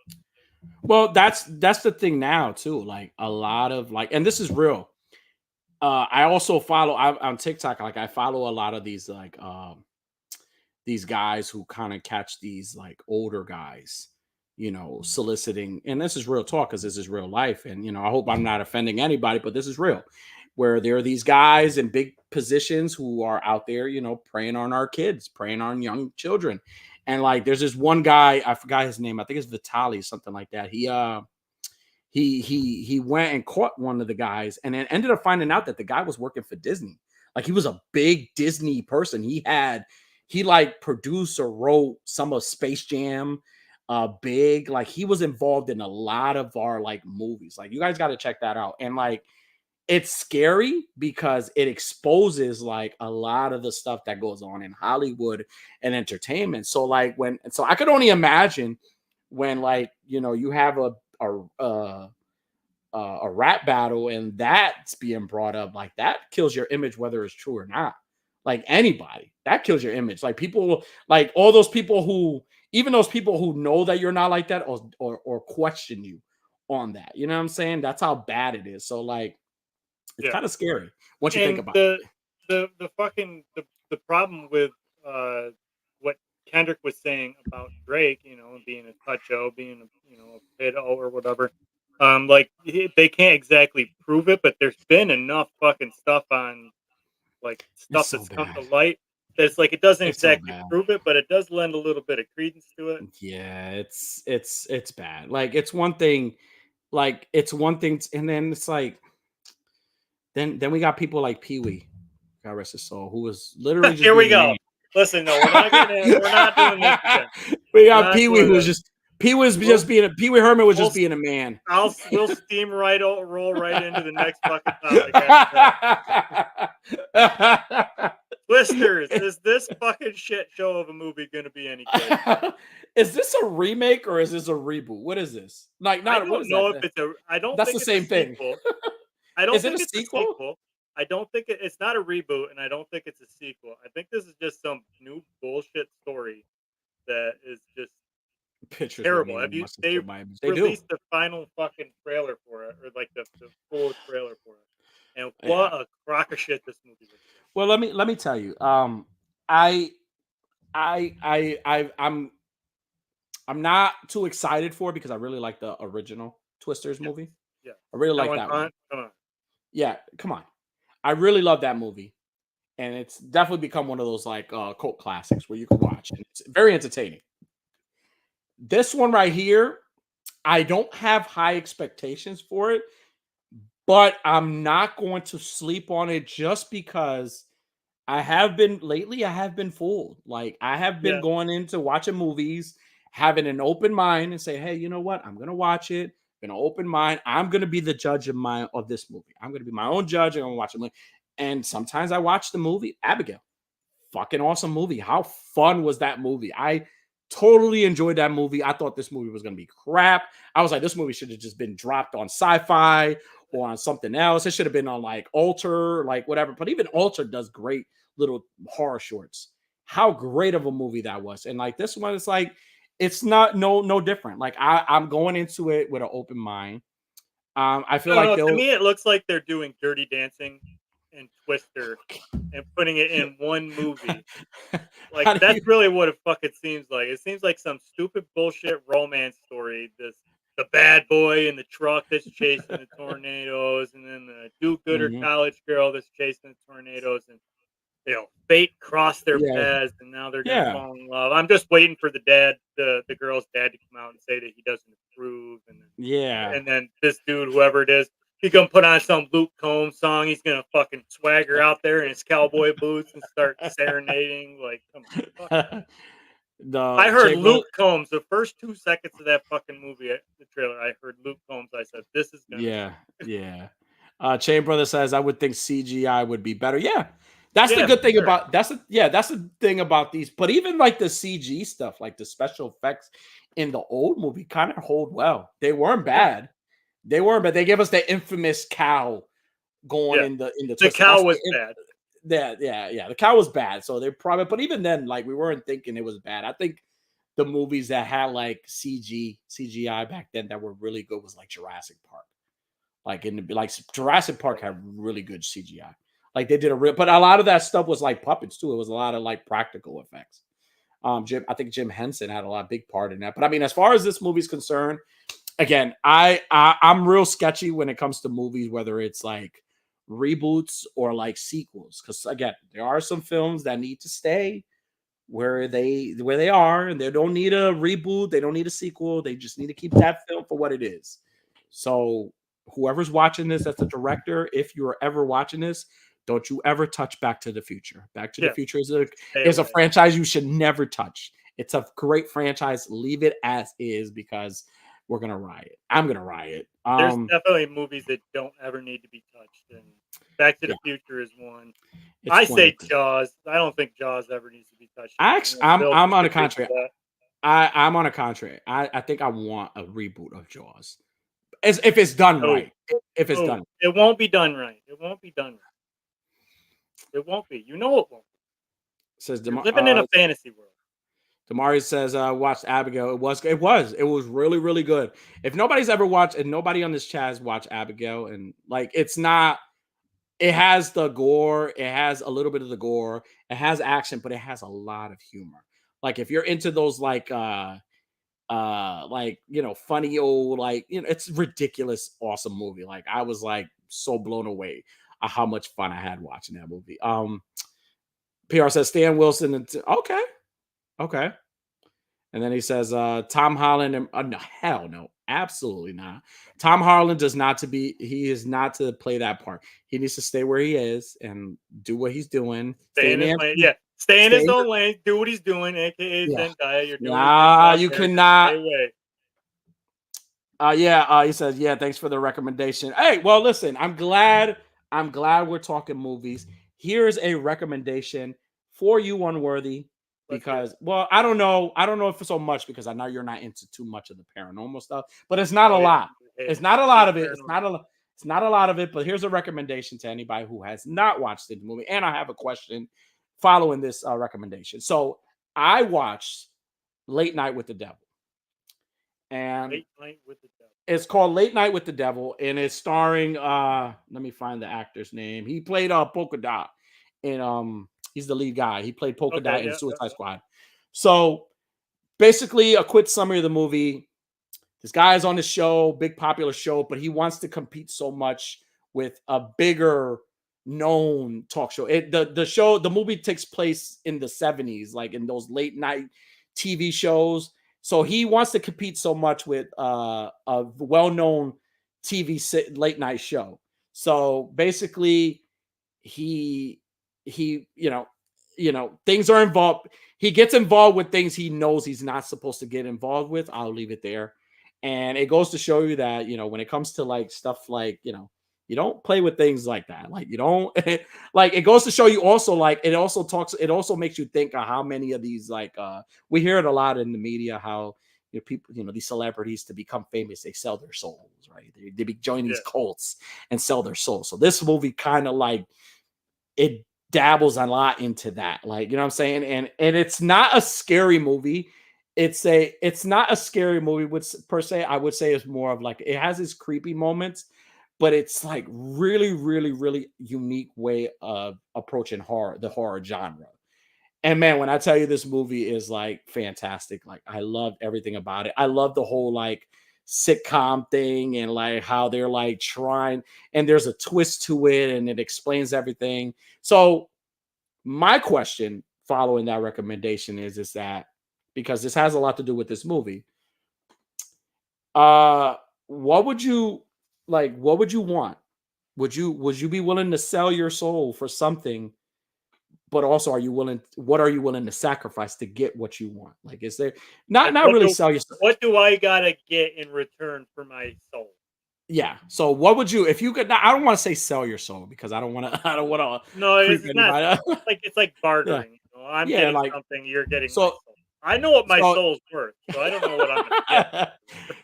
Well, that's the thing now too. Like a lot of like, and this is real. I also follow on TikTok. Like I follow a lot of these like these guys who kind of catch these like older guys, soliciting. And this is real talk because this is real life. And I hope I'm not offending anybody, but this is real. Where there are these guys in big positions who are out there, preying on our kids, preying on young children. And like, there's this one guy, I forgot his name. I think it's Vitaly, something like that. He went and caught one of the guys and then ended up finding out that the guy was working for Disney. Like he was a big Disney person. He like produced or wrote some of Space Jam, big, like he was involved in a lot of our like movies. Like you guys got to check that out. And like, it's scary because it exposes like a lot of the stuff that goes on in Hollywood and entertainment. So like so I could only imagine when like, you have a rap battle and that's being brought up, like that kills your image, whether it's true or not. Like anybody, that kills your image. Like people, like all those people who, even those people who know that you're not like that or question you on that. You know what I'm saying? That's how bad it is. So like, it's kind of scary once you think about it. the fucking the problem with what Kendrick was saying about Drake, being a toucho, being a pedo or whatever. Like they can't exactly prove it, but there's been enough fucking stuff on like It's stuff so that's come to bad. light that's like it doesn't It's so exactly bad. prove it, but it does lend a little bit of credence to it. Yeah, it's bad. Like it's one thing, and then it's like then we got people like Pee Wee, God rest his soul, who was literally just Here we being a go. man. Listen, no, we're not getting it. We're not doing this again. We We're got not Pee Wee, doing who was this. just Pee was We'll, just being a Pee Wee Herman was we'll, just being a man. we'll steam roll right into the next fucking topic after that. Twisters, is this fucking shit show of a movie gonna be any good? Is this a remake or is this a reboot? What is this? Like, I not what don't is know that? if it's a. I don't That's think the it's a same thing. sequel. I don't Is it a think it's a sequel? sequel. I don't think it's not a reboot, and I don't think it's a sequel. I think this is just some new bullshit story that is just Pictures with terrible. me Have you? must have They killed my image. They do. released the final fucking trailer for it, or like the full trailer for it, and Yeah. what a crock of shit this movie looks like. Well, let me tell you. I I'm not too excited for it because I really like the original Twisters Yeah, movie. yeah. I really like Helen that one. Hunt, come on. Yeah, come on. I really love that movie. And it's definitely become one of those like cult classics where you can watch. And it's very entertaining. This one right here, I don't have high expectations for it, but I'm not going to sleep on it just because I have been fooled. Like I have been Yeah, going into watching movies, having an open mind and say, hey, you know what? I'm gonna watch it. Gonna open mind. I'm gonna be the judge of this movie. I'm gonna be my own judge. I'm gonna watch it. And sometimes I watch the movie Abigail. Fucking awesome movie. How fun was that movie? I totally enjoyed that movie. I thought this movie was gonna be crap. I was like, this movie should have just been dropped on sci-fi or on something else. It should have been on like Alter, like whatever. But even Alter does great little horror shorts. How great of a movie that was. And like this one, it's like it's not no different. Like I'm going into it with an open mind. I feel I don't like know. To they'll me, it looks like they're doing Dirty Dancing and Twister and putting it in one movie. Like how do that's you really what it fucking seems like. It seems like some stupid bullshit romance story. The bad boy in the truck that's chasing the tornadoes, and then the do-gooder Mhm. college girl that's chasing the tornadoes, and fate crossed their Yeah, paths, and now they're gonna yeah, fall in love. I'm just waiting for the girl's dad, to come out and say that he doesn't approve, yeah. and then this dude, whoever it is, he gonna put on some Luke Combs song. He's gonna fucking swagger out there in his cowboy boots and start serenading. Like, come on, fuck. I The heard Che brother, Luke Combs the first 2 seconds of that fucking movie, the trailer. I heard Luke Combs. I said, "This is gonna yeah, suck." yeah. Chain Brother says I would think CGI would be better. Yeah, that's the Yeah, good for thing sure. about that's the thing about these. But even like the CG stuff, like the special effects in the old movie, kind of hold well. They weren't Yeah, bad. They weren't bad. They gave us the infamous cow going yeah. in the The Twister. cow That's was the bad. yeah. The cow was bad. So they probably, but even then, like we weren't thinking it was bad. I think the movies that had like CGI back then that were really good was like Jurassic Park. Like Jurassic Park had really good CGI. Like they did but a lot of that stuff was like puppets too. It was a lot of like practical effects. I think Jim Henson had a lot big part in that. But I mean, as far as this movie's concerned, again, I'm real sketchy when it comes to movies, whether it's like reboots or like sequels. Because again, there are some films that need to stay where they are, and they don't need a reboot, they don't need a sequel, they just need to keep that film for what it is. So whoever's watching this as a director, if you're ever watching this, don't you ever touch Back to the Future. Back to the Yeah, Future stay is a away. franchise you should never touch. It's a great franchise. Leave it as is because we're gonna riot. I'm gonna riot. There's definitely movies that don't ever need to be touched, and Back to Yeah, the Future is one. it's I one of say the Jaws. I don't think Jaws ever needs to be touched I again. actually, I know Bill I'm on a disagrees with contrary. that. I'm on a contrary. I think I want a reboot of Jaws. As if it's done Oh, right. If it's oh, done. it won't be done right. It won't be done right. It won't be. You know it won't. Says You're living in a fantasy world. Damari says, watched Abigail. It was really, really good. If nobody's ever watched, and nobody on this chat has watched Abigail, and like it's not it has the gore, it has a little bit of the gore, it has action, but it has a lot of humor. Like if you're into those like funny old it's ridiculous awesome movie. Like I was like so blown away at how much fun I had watching that movie. PR says Stan Wilson okay. Okay. And then he says, Tom Holland, and no, hell no, absolutely not. Tom Holland he is not to play that part. He needs to stay where he is and do what he's doing. Stay in his lane. Yeah. Stay in his own lane, do what he's doing, aka Zendaya. You're doing you cannot. Stay away. He says, yeah, thanks for the recommendation. Hey, well, listen, I'm glad we're talking movies. Here's a recommendation for you, Unworthy. Because I don't know if it's so much because I know you're not into too much of the paranormal stuff, but it's not a lot. It's not a lot of it. It's not a lot of it. But here's a recommendation to anybody who has not watched the movie, and I have a question following this recommendation. So I watched Late Night with the Devil, and Late Night with the Devil. It's called Late Night with the Devil, and it's starring. Let me find the actor's name. He played Polka Dot in He's the lead guy. He played Polka Dot in Suicide Squad. So basically, a quick summary of the movie. This guy is on the show, big popular show, but he wants to compete so much with a bigger known talk show. The movie takes place in the 70s, like in those late night TV shows. So he wants to compete so much with a well-known TV late night show. So basically, he things are involved. He gets involved with things he knows he's not supposed to get involved with. I'll leave it there. And it goes to show you that, when it comes to like stuff like, you don't play with things like that. Like you don't like, it goes to show you also, like, it also makes you think of how many of these, like, we hear it a lot in the media, how people, these celebrities, to become famous, they sell their souls, right? They be joining these cults and sell their souls. So this movie kind of like, it dabbles a lot into that, like, you know what I'm saying? And it's not a scary movie. It's not a scary movie, which per se I would say is more of like, it has its creepy moments, but it's like really, really, really unique way of approaching the horror genre. And man, when I tell you this movie is like fantastic, like I love everything about it. I love the whole like sitcom thing and like how they're like trying, and there's a twist to it and it explains everything. So my question following that recommendation is that, because this has a lot to do with this movie, what would you want? Would you be willing to sell your soul for something? But also, what are you willing to sacrifice to get what you want? Like, is there not really sell your soul? What do I gotta get in return for my soul? Yeah. So what would you, if you could, I don't want to say sell your soul because I don't want to, No, it's not it's like bartering. Yeah. I'm getting like, something, you're getting my soul. I know what my soul's worth, so I don't know what I'm gonna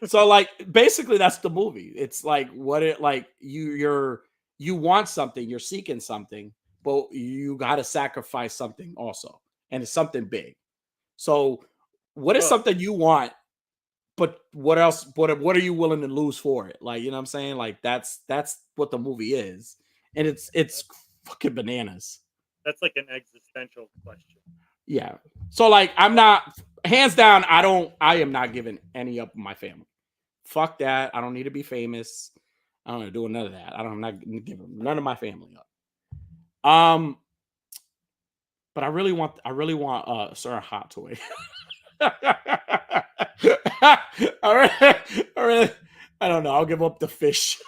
get. So like basically that's the movie. It's like you want something, you're seeking something, but you got to sacrifice something also, and it's something big. So what is something you want, but what else, what are you willing to lose for it? Like, you know what I'm saying? Like that's what the movie is, and it's fucking bananas. That's like an existential question. Yeah. So like, I'm not, hands down, I am not giving any up my family. Fuck that. I don't need to be famous. I don't do none of that. I'm not giving none of my family up. But I really want Sir Hot Toy. All right. I don't know. I'll give up the fish.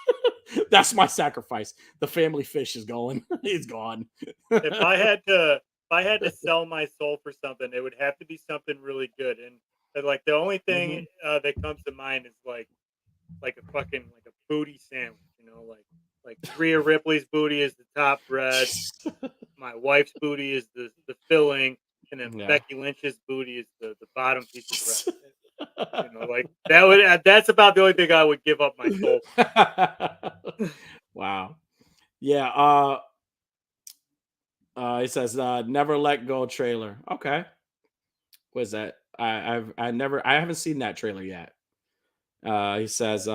That's my sacrifice. The family fish is going. He's gone. If I had to sell my soul for something, it would have to be something really good. And like the only thing that comes to mind is like a fucking like a booty sandwich, like Rhea Ripley's booty is the top bread, my wife's booty is the filling, and then Becky Lynch's booty is the bottom piece of bread. Like that's about the only thing I would give up my soul for. Wow. Yeah. It says Never Let Go trailer. Okay. What is that? I haven't seen that trailer yet. He says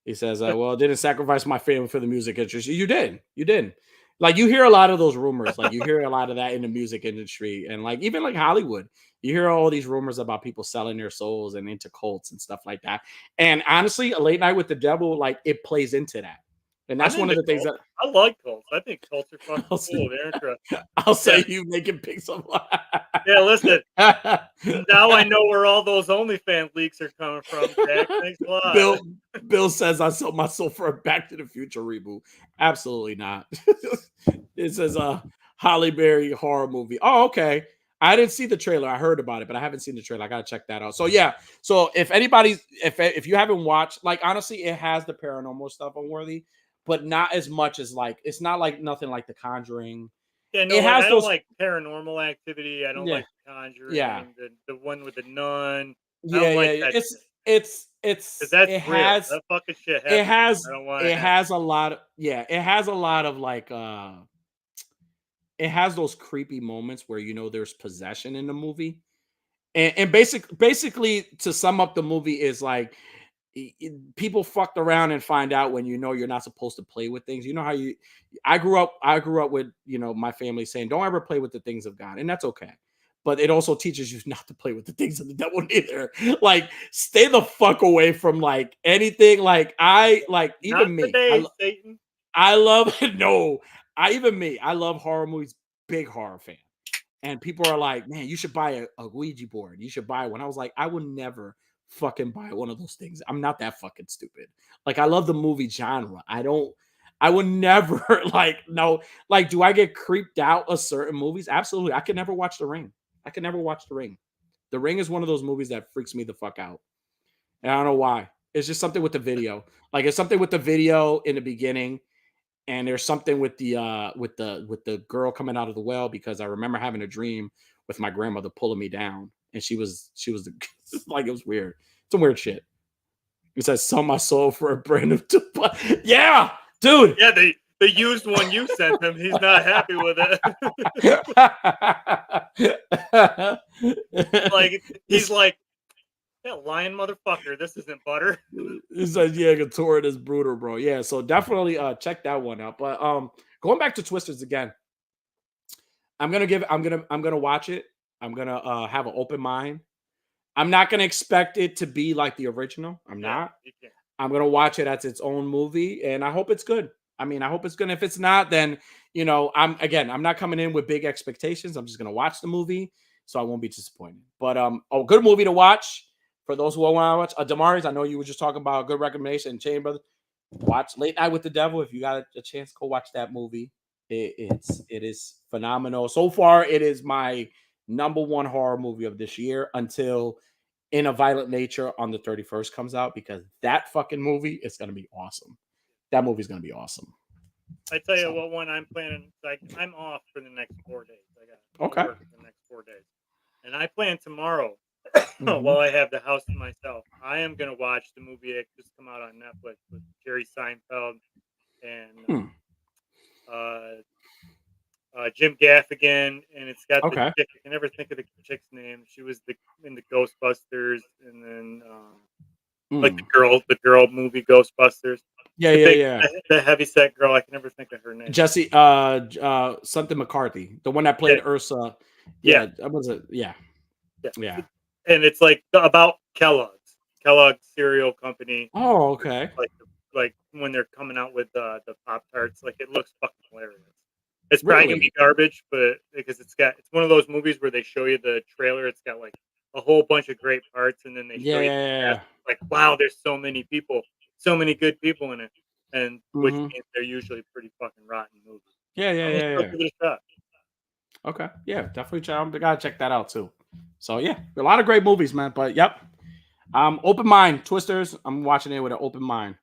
He says, "Well, I didn't sacrifice my family for the music industry." You did. You didn't. Like you hear a lot of those rumors. Like you hear a lot of that in the music industry, and like even like Hollywood, you hear all these rumors about people selling their souls and into cults and stuff like that. And honestly, a late night with the devil, like it plays into that, and that's I'm one of into the things cults. that I like cults. I think cults are fucking I'll cool. say. They're interesting. I'll Yeah. say you making pics of. Yeah, listen. Now I know where all those OnlyFans leaks are coming from, Jack. Thanks a lot. Bill says I sold my soul for a Back to the Future reboot. Absolutely not. It says a Holly Berry horror movie. Oh, okay. I didn't see the trailer. I heard about it, but I haven't seen the trailer. I gotta check that out. So yeah. So if anybody's if you haven't watched, like honestly, it has the paranormal stuff unworthy, but not as much as like it's not like nothing like The Conjuring. Yeah, no, It like has I don't those. like Paranormal Activity. I don't Yeah. like The Yeah. Conjuring. The one with the nun. I Yeah, don't yeah, like yeah. that shit. Because that's It real. has That fucking shit it happens. has I don't want it it happen. has a lot of it has a lot of like it has those creepy moments where you know there's possession in the movie. And basically to sum up the movie is like people fucked around and find out when you know you're not supposed to play with things. You know how I grew up with, you know, my family saying don't ever play with the things of God, and that's okay. But it also teaches you not to play with the things of the devil either. Like stay the fuck away from like anything. Like I like Not even me. today, Satan. I love no. I love horror movies. Big horror fan. And people are like, man, you should buy a Ouija board. You should buy one. I was like, I would never fucking buy one of those things. I'm not that fucking stupid. Like, I love the movie genre. I would never like, no, like, do I get creeped out of certain movies? Absolutely. I could never watch The Ring. I could never watch The Ring. The Ring is one of those movies that freaks me the fuck out. And I don't know why. It's just something with the video. Like, it's something with the video in the beginning, and there's something with the girl coming out of the well, because I remember having a dream with my grandmother pulling me down, and she was the, like it was weird. Some weird shit. It says sell my soul for a brand of yeah, dude. Yeah, the used one you sent him. He's not happy with it. Like he's like, yeah, lying motherfucker. This isn't butter. It says yeah, Gator is brutal, bro. Yeah, so definitely check that one out. But going back to Twisters again, I'm gonna watch it. I'm gonna have an open mind. I'm not gonna expect it to be like the original. I'm not. You can't. I'm gonna watch it as its own movie, and I hope it's good. I mean, I hope it's good. If it's not, then you know, I'm not coming in with big expectations. I'm just gonna watch the movie, so I won't be disappointed. But a good movie to watch for those who want to watch. Damaris, I know you were just talking about a good recommendation. Chain Brother, watch Late Night with the Devil. If you got a chance, go watch that movie. It is phenomenal. So far, it is my number one horror movie of this year until In a Violent Nature on the 31st comes out, because that fucking movie is going to be awesome. That movie's going to be awesome. I tell you what one I'm planning. Like I'm off for the next 4 days. I got Okay. work for the next 4 days, and I plan tomorrow while I have the house to myself. I am gonna watch the movie that just come out on Netflix with Jerry Seinfeld and Jim Gaffigan, and it's got the chick. I can never think of the chick's name. She was in the Ghostbusters, and then like the girl movie Ghostbusters. Yeah. The heavyset girl. I can never think of her name. Jesse, something McCarthy, the one that played Ursa. Yeah, that was it. Yeah. And it's like about Kellogg's cereal company. Oh, okay. Like when they're coming out with the Pop-Tarts, like it looks fucking hilarious. It's probably gonna be garbage, but because it's one of those movies where they show you the trailer, it's got like a whole bunch of great parts, and then they show you the cast. Like, wow, there's so many people, so many good people in it, and which means they're usually pretty fucking rotten movies. Yeah. Give it a shot. Okay, yeah, definitely. I gotta check that out too. So yeah, a lot of great movies, man. But yep, open mind, Twisters. I'm watching it with an open mind.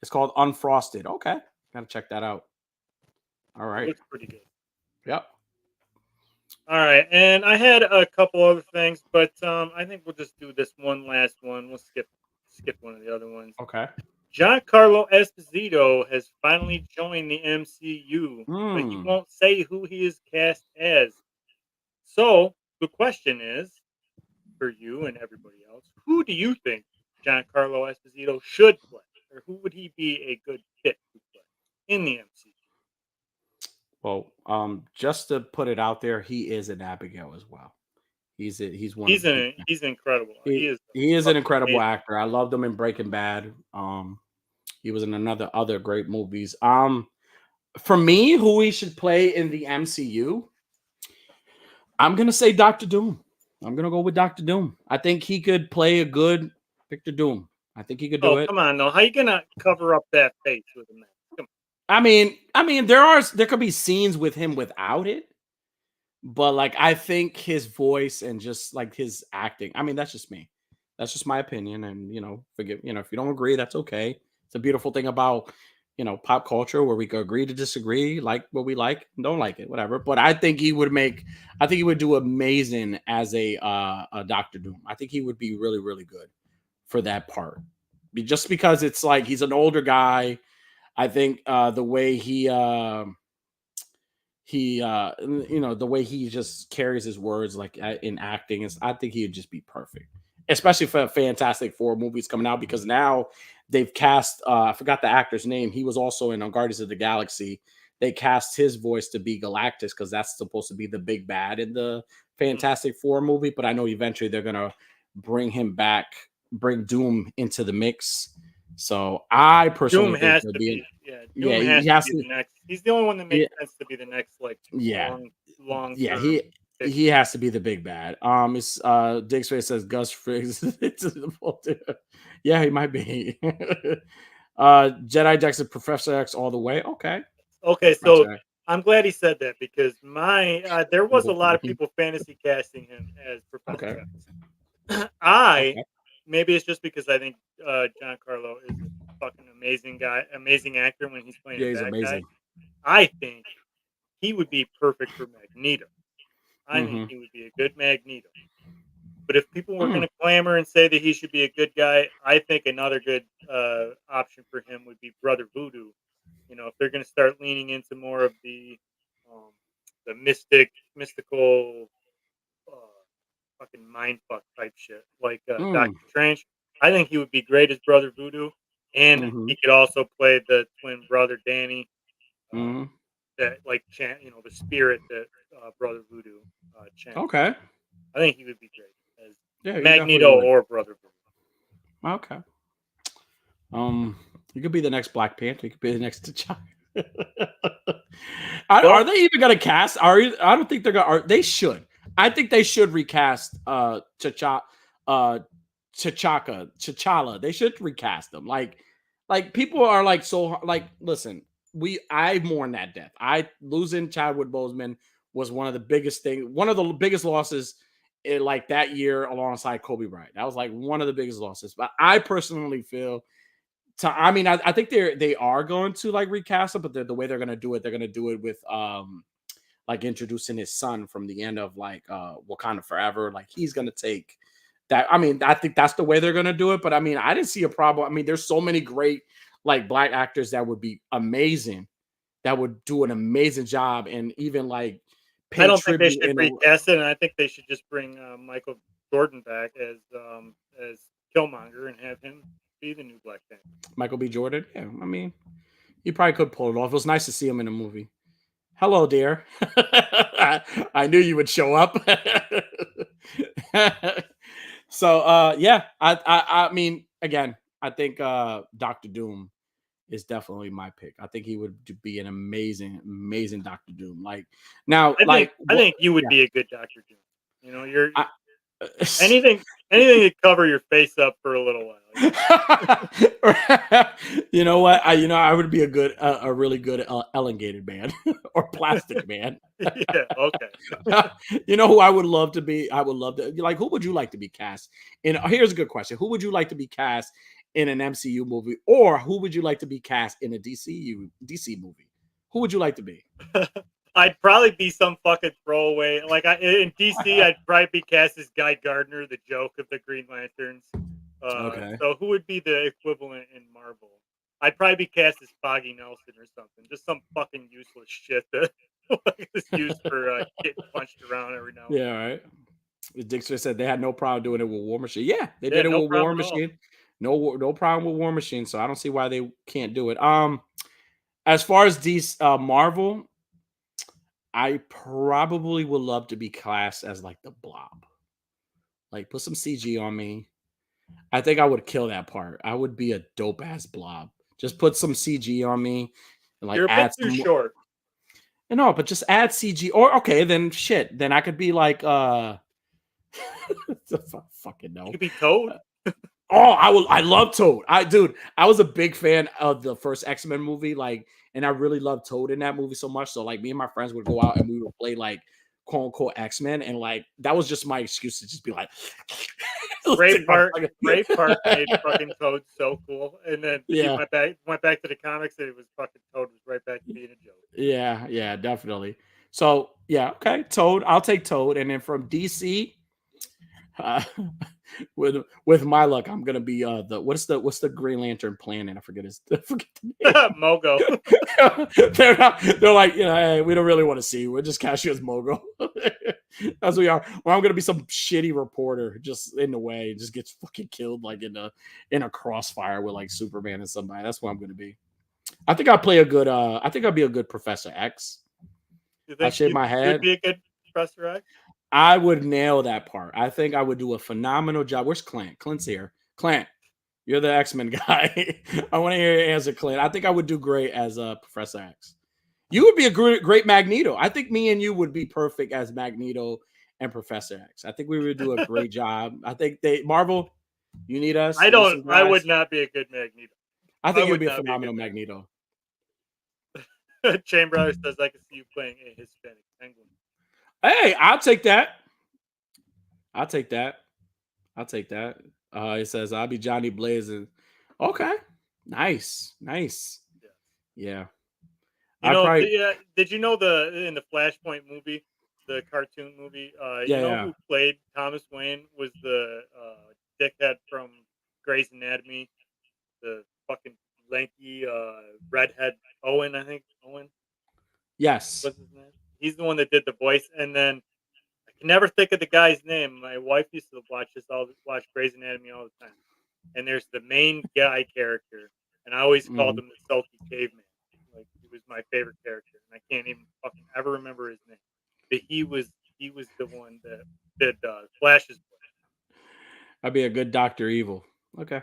It's called Unfrosted. Okay, gotta check that out. All right, it looks pretty good. Yep. All right, and I had a couple other things, but I think we'll just do this one last one. We'll skip one of the other ones. Okay. Giancarlo Esposito has finally joined the MCU, but he won't say who he is cast as. So the question is, for you and everybody else, who do you think Giancarlo Esposito should play? or who would he be a good fit to play in the MCU? Well, just to put it out there, he is an Abigail as well. He's one of the He's incredible. He is he is an fucking incredible amazing. actor. I loved him in Breaking Bad. He was in other great movies. For me, who he should play in the MCU, I'm gonna say Doctor Doom. I'm gonna go with Doctor Doom. I think he could play a good Victor Doom. I think he could do Oh, it. come on, though. How you gonna cover up that face with a mask? Come I mean, there could be scenes with him without it, but like I think his voice and just like his acting. I mean, that's just me. That's just my opinion, and forgive. If you don't agree, that's okay. It's a beautiful thing about pop culture where we can agree to disagree, like what we like, and don't like it, whatever. But I think he would do amazing as a Doctor Doom. I think he would be really, really good for that part. Just because it's like he's an older guy. I think the way the way he just carries his words like in acting is, I think he would just be perfect, especially for Fantastic Four movies coming out, because now they've cast I forgot the actor's name. He was also in Guardians of the Galaxy. They cast his voice to be Galactus because that's supposed to be the big bad in the Fantastic Four movie. But I know eventually they're gonna bring him back, bring Doom into the mix. So I personally Doom think has he'll to be be, Doom he has has to be to. the next. He's the only one that Yeah, makes sense to be the next, like, yeah. long Yeah, term. he has to be the big bad. It's Dick Space says Gus Friggs. Yeah, he might be. Jedi Dexter Professor X all the way. Okay. Okay, My so check. I'm glad he said that because there was a lot of Mhm. people fantasy casting him as Professor Okay. X. I Okay. maybe it's just because I think Giancarlo is a fucking amazing guy, amazing actor when he's playing a Yeah, he's bad guy. amazing. I think he would be perfect for Magneto. I think Hmm. he would be a good Magneto. But if people were going to clamor and say that he should be a good guy, I think another good option for him would be Brother Voodoo. If they're going to start leaning into more of um, the mystical, fucking mind fuck type shit, like Mm. Doctor Strange, I think he would be great as Brother Voodoo, and Hmm. he could also play the twin brother Danny, uh, Hmm. that like chant, the spirit that Brother Voodoo channels. Okay. I think he would be great as Yeah, he definitely Magneto would. or Brother Voodoo. Okay. You could be the next Black Panther. You could be the next T'Challa. Are Well, they even gonna cast? I don't think they're gonna. They should. I think they should recast uh T'Challa. They should recast them. Like people are like so like. Listen, I mourn that death. I losing Chadwick Boseman was one of the biggest things. One of the biggest losses in like that year alongside Kobe Bryant. That was like one of the biggest losses. But I personally feel I mean, I think they are going to like recast it, but the way they're going to do it, they're going to do it with like introducing his son from the end of like Wakanda Forever. Like he's going to take that. I mean, I think that's the way they're going to do it. But I mean, I didn't see a problem. I mean, there's so many great like black actors that would be amazing, that would do an amazing job, and even like I pay don't think they tribute should in a recast it, and I think they should just bring Michael Jordan back as Killmonger and have him be the new Black Panther. Michael B. Jordan. Yeah, I mean, he probably could pull it off. It was nice to see him in a movie. Hello, dear. I knew you would show up. So yeah, I mean, again, I think Doctor Doom is definitely my pick. I think he would be an amazing Doctor Doom. Like now, I think you would yeah. be a good Doctor Doom. You're I, anything to cover your face up for a little while. You know what? I would be a really good elongated man or plastic man. Yeah. Okay. You know who I would love to be? I would love to like. Who would you like to be cast? And here's a good question: who would you like to be cast in an MCU movie, or who would you like to be cast in a DC movie? Who would you like to be? I'd probably be some fucking throwaway. Like in DC, I'd probably be cast as Guy Gardner, the joke of the Green Lanterns. Okay. So who would be the equivalent in Marvel? I'd probably be cast as Foggy Nelson or something. Just some fucking useless shit that is used for getting punched around every now and then. Yeah, right. Dixon said they had no problem doing it with War Machine. Yeah, they Yeah, did it no with War problem at all. Machine. no problem with War Machine, so I don't see why they can't do it. As far as these Marvel, I probably would love to be classed as like the Blob. Like put some CG on me. I think I would kill that part. I would be a dope ass Blob. Just put some CG on me and like You're a bit add too some. short. No, but just add CG. Or okay, then shit. Then I could be like fucking no. You could be Toad. I love Toad. I was a big fan of the first X-Men movie, like, and I really loved Toad in that movie so much. So like me and my friends would go out and we would play like quote unquote X-Men, and like that was just my excuse to just be like Great part made fucking Toad so cool. And then he went back to the comics and it was fucking Toad was right back to being a joke. Yeah, definitely. So yeah, okay, Toad. I'll take Toad. And then from DC, with my luck, I'm gonna be what's the Green Lantern planet? I forget the name. Mogo. they're like, hey, we don't really want to see you. We'll just cast you as Mogo. That's what we are. Or I'm gonna be some shitty reporter just in the way, just gets fucking killed like in a crossfire with like Superman and somebody. That's what I'm gonna be. I think I'll play a good I think I'll be a good Professor X. You think I shave my head. You'd be a good Professor X? I would nail that part. I think I would do a phenomenal job. Where's Clint? Clint's here. Clint, you're the X-Men guy. I want to hear your answer, Clint. I think I would do great as Professor X. You would be a great Magneto. I think me and you would be perfect as Magneto and Professor X. I think we would do a great job. I think Marvel, you need us. I would not be a good Magneto. I think you'd be a phenomenal Magneto. Chamber says I can see you playing a Hispanic Penguin. Hey, I'll take that. It says I'll be Johnny Blaze. Okay, nice. Yeah. Did you know in the Flashpoint movie, the cartoon movie? Who played Thomas Wayne was the dickhead from Grey's Anatomy, the fucking lanky redhead Owen, I think. Owen. Yes. What's his name? He's the one that did the voice, and then I can never think of the guy's name. My wife used to watch Grey's Anatomy all the time. And there's the main guy character, and I always called him the Sulky Caveman. Like he was my favorite character, and I can't even fucking ever remember his name. But he was the one that did Flash's voice. I'd be a good Dr. Evil. Okay.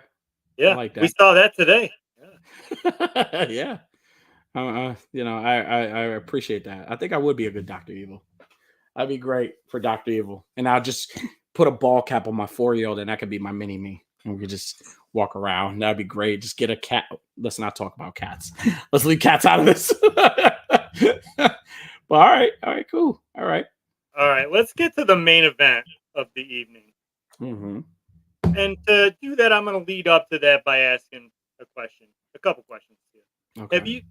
Yeah, I like that. We saw that today. Yeah. I appreciate that. I think I would be a good Dr. Evil. I'd be great for Dr. Evil. And I'll just put a ball cap on my 4-year-old and that could be my mini me. And we could just walk around. That'd be great. Just get a cat. Let's not talk about cats. Let's leave cats out of this. But all right, cool. All right. Let's get to the main event of the evening. Mm-hmm. And to do that, I'm going to lead up to that by asking a couple questions here. Okay.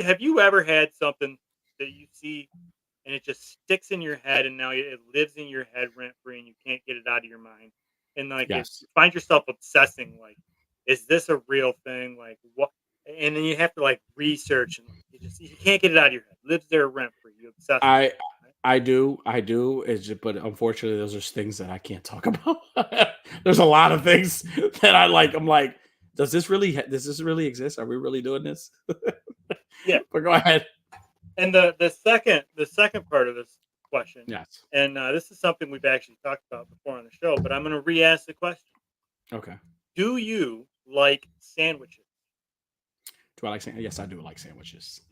Have you ever had something that you see and it just sticks in your head and now it lives in your head rent free and you can't get it out of your mind? And like, you find yourself obsessing, like, is this a real thing? Like, what? And then you have to like research and you can't get it out of your head. It lives there rent free. You obsess. I do. It's just, but unfortunately, those are things that I can't talk about. There's a lot of things that I like. I'm like, does this really exist? Are we really doing this? Yeah, but go ahead. And the second part of this question, yes, and this is something we've actually talked about before on the show, but I'm going to re-ask the question. Okay. Do you like sandwiches? Do I like sandwiches? Yes, I do like sandwiches.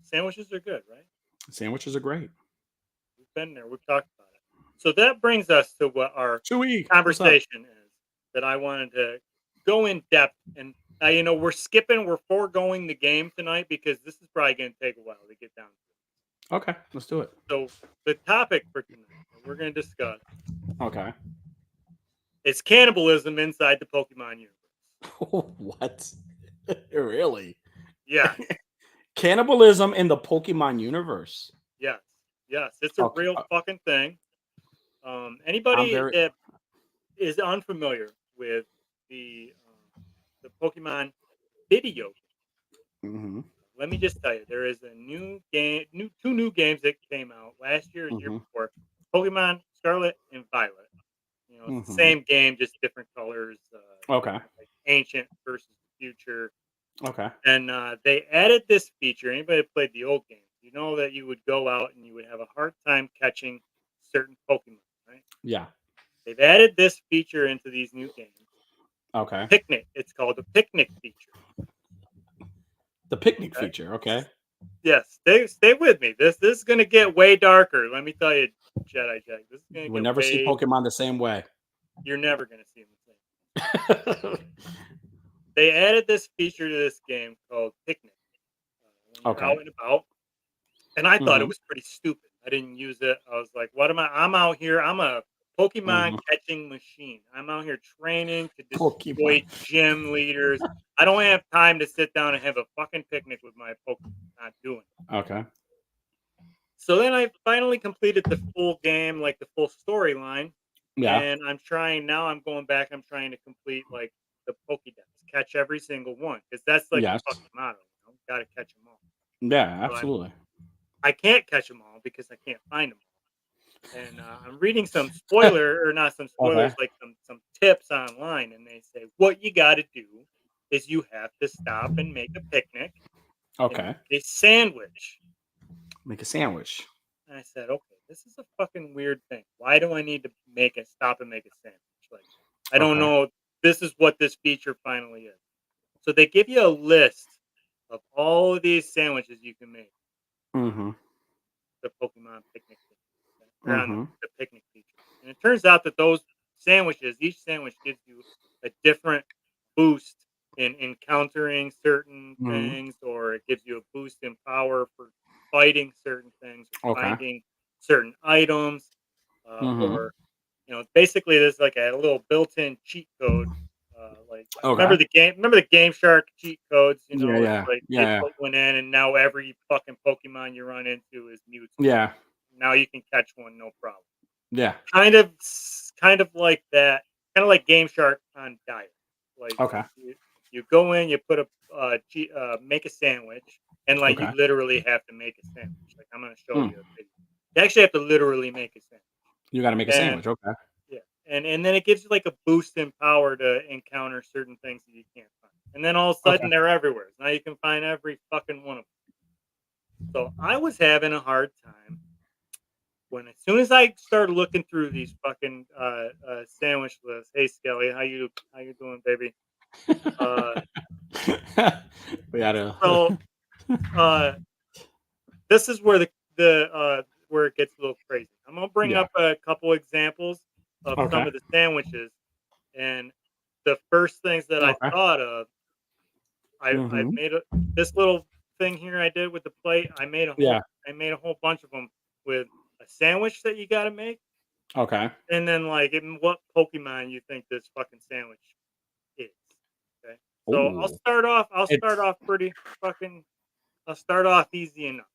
Sandwiches are good, right? Sandwiches are great. We've been there. We've talked about it. So that brings us to what our conversation is that I wanted to go in depth. And, we're foregoing the game tonight because this is probably going to take a while to get down to. Okay, let's do it. So the topic for tonight that we're going to discuss. Okay. It's cannibalism inside the Pokemon universe. What? Really? Yeah. Cannibalism in the Pokemon universe. Yes. It's a real fucking thing. Anybody that is unfamiliar with the Pokemon video game, let me just tell you, there is a two new games that came out last year and year before. Pokemon Scarlet and Violet. It's the same game, just different colors. Okay. ancient versus the future. Okay. And they added this feature. Anybody that played the old games, you know that you would go out and you would have a hard time catching certain Pokemon, right? Yeah. They've added this feature into these new games. Okay. Picnic. It's called the picnic feature. The picnic Okay? feature. Okay. Yes, stay with me. This is gonna get way darker. Let me tell you, Jedi Jack. This is gonna We'll get never see way. Pokemon the same way. You're never gonna see them the same. They added this feature to this game called Picnic. When you're Okay. out and about, and I thought it Mhm. was pretty stupid. I didn't use it. I was like, "What am I? I'm out here. I'm a Pokemon Mhm. catching machine. I'm out here training to Pokemon. destroy gym leaders. I don't have time to sit down and have a fucking picnic with my Pokemon. Not doing it." Okay. So then I finally completed the full game, like the full storyline, Yeah. and I'm going back. I'm trying to complete like the Pokédex, catch every single one because that's like the Yes. fucking motto. Got to catch them all. Yeah. So Absolutely. I can't catch them all because I can't find them all. And I'm reading some spoiler or not some spoilers, Okay. like some tips online, and they say what you got to do is you have to stop and make a picnic and Okay. make a sandwich. Make a sandwich. And I said, okay, this is a fucking weird thing. Why do I need to stop and make a sandwich? Like, I don't Okay. know. This is what this feature finally is. So they give you a list of all of these sandwiches you can make. Mm-hmm. The Pokemon picnic thing, or on Mm-hmm. the picnic feature. And it turns out that those sandwiches, each sandwich gives you a different boost in encountering certain Mm-hmm. things, or it gives you a boost in power for fighting certain things, or Okay. finding certain items, Mm-hmm. or basically there's like a little built-in cheat code. Like Okay. remember the Game Shark cheat codes? Yeah. It's Yeah. like they Yeah. put one in, and now every fucking Pokemon you run into is Mewtwo. Yeah. Now you can catch one, no problem. Yeah. Kind of like that. Kind of like Game Shark on diet. Like Okay. you go in, you put make a sandwich, and like you Okay. literally have to make a sandwich. Like I'm gonna show Mm. you a video. You actually have to literally make a sandwich. You got to make a And sandwich. Okay. yeah, and then it gives you like a boost in power to encounter certain things that you can't find. And then all of a Okay. sudden they're everywhere. Now you can find every fucking one of them. So I was having a hard time when as soon as I started looking through these fucking sandwich lists. Hey Skelly, how you doing, baby? Uh, We gotta. so uh, this is where where it gets a little crazy. I'm gonna bring Yeah. up a couple examples of some Okay. of the sandwiches, and the first things that I Okay. thought of, I Mm-hmm. made this little thing here I did with the plate. Yeah. I made a whole bunch of them with a sandwich that you got to make, Okay. and then like what Pokemon you think this fucking sandwich is. Okay, so Ooh. I'll start It's off pretty fucking. I'll start off easy enough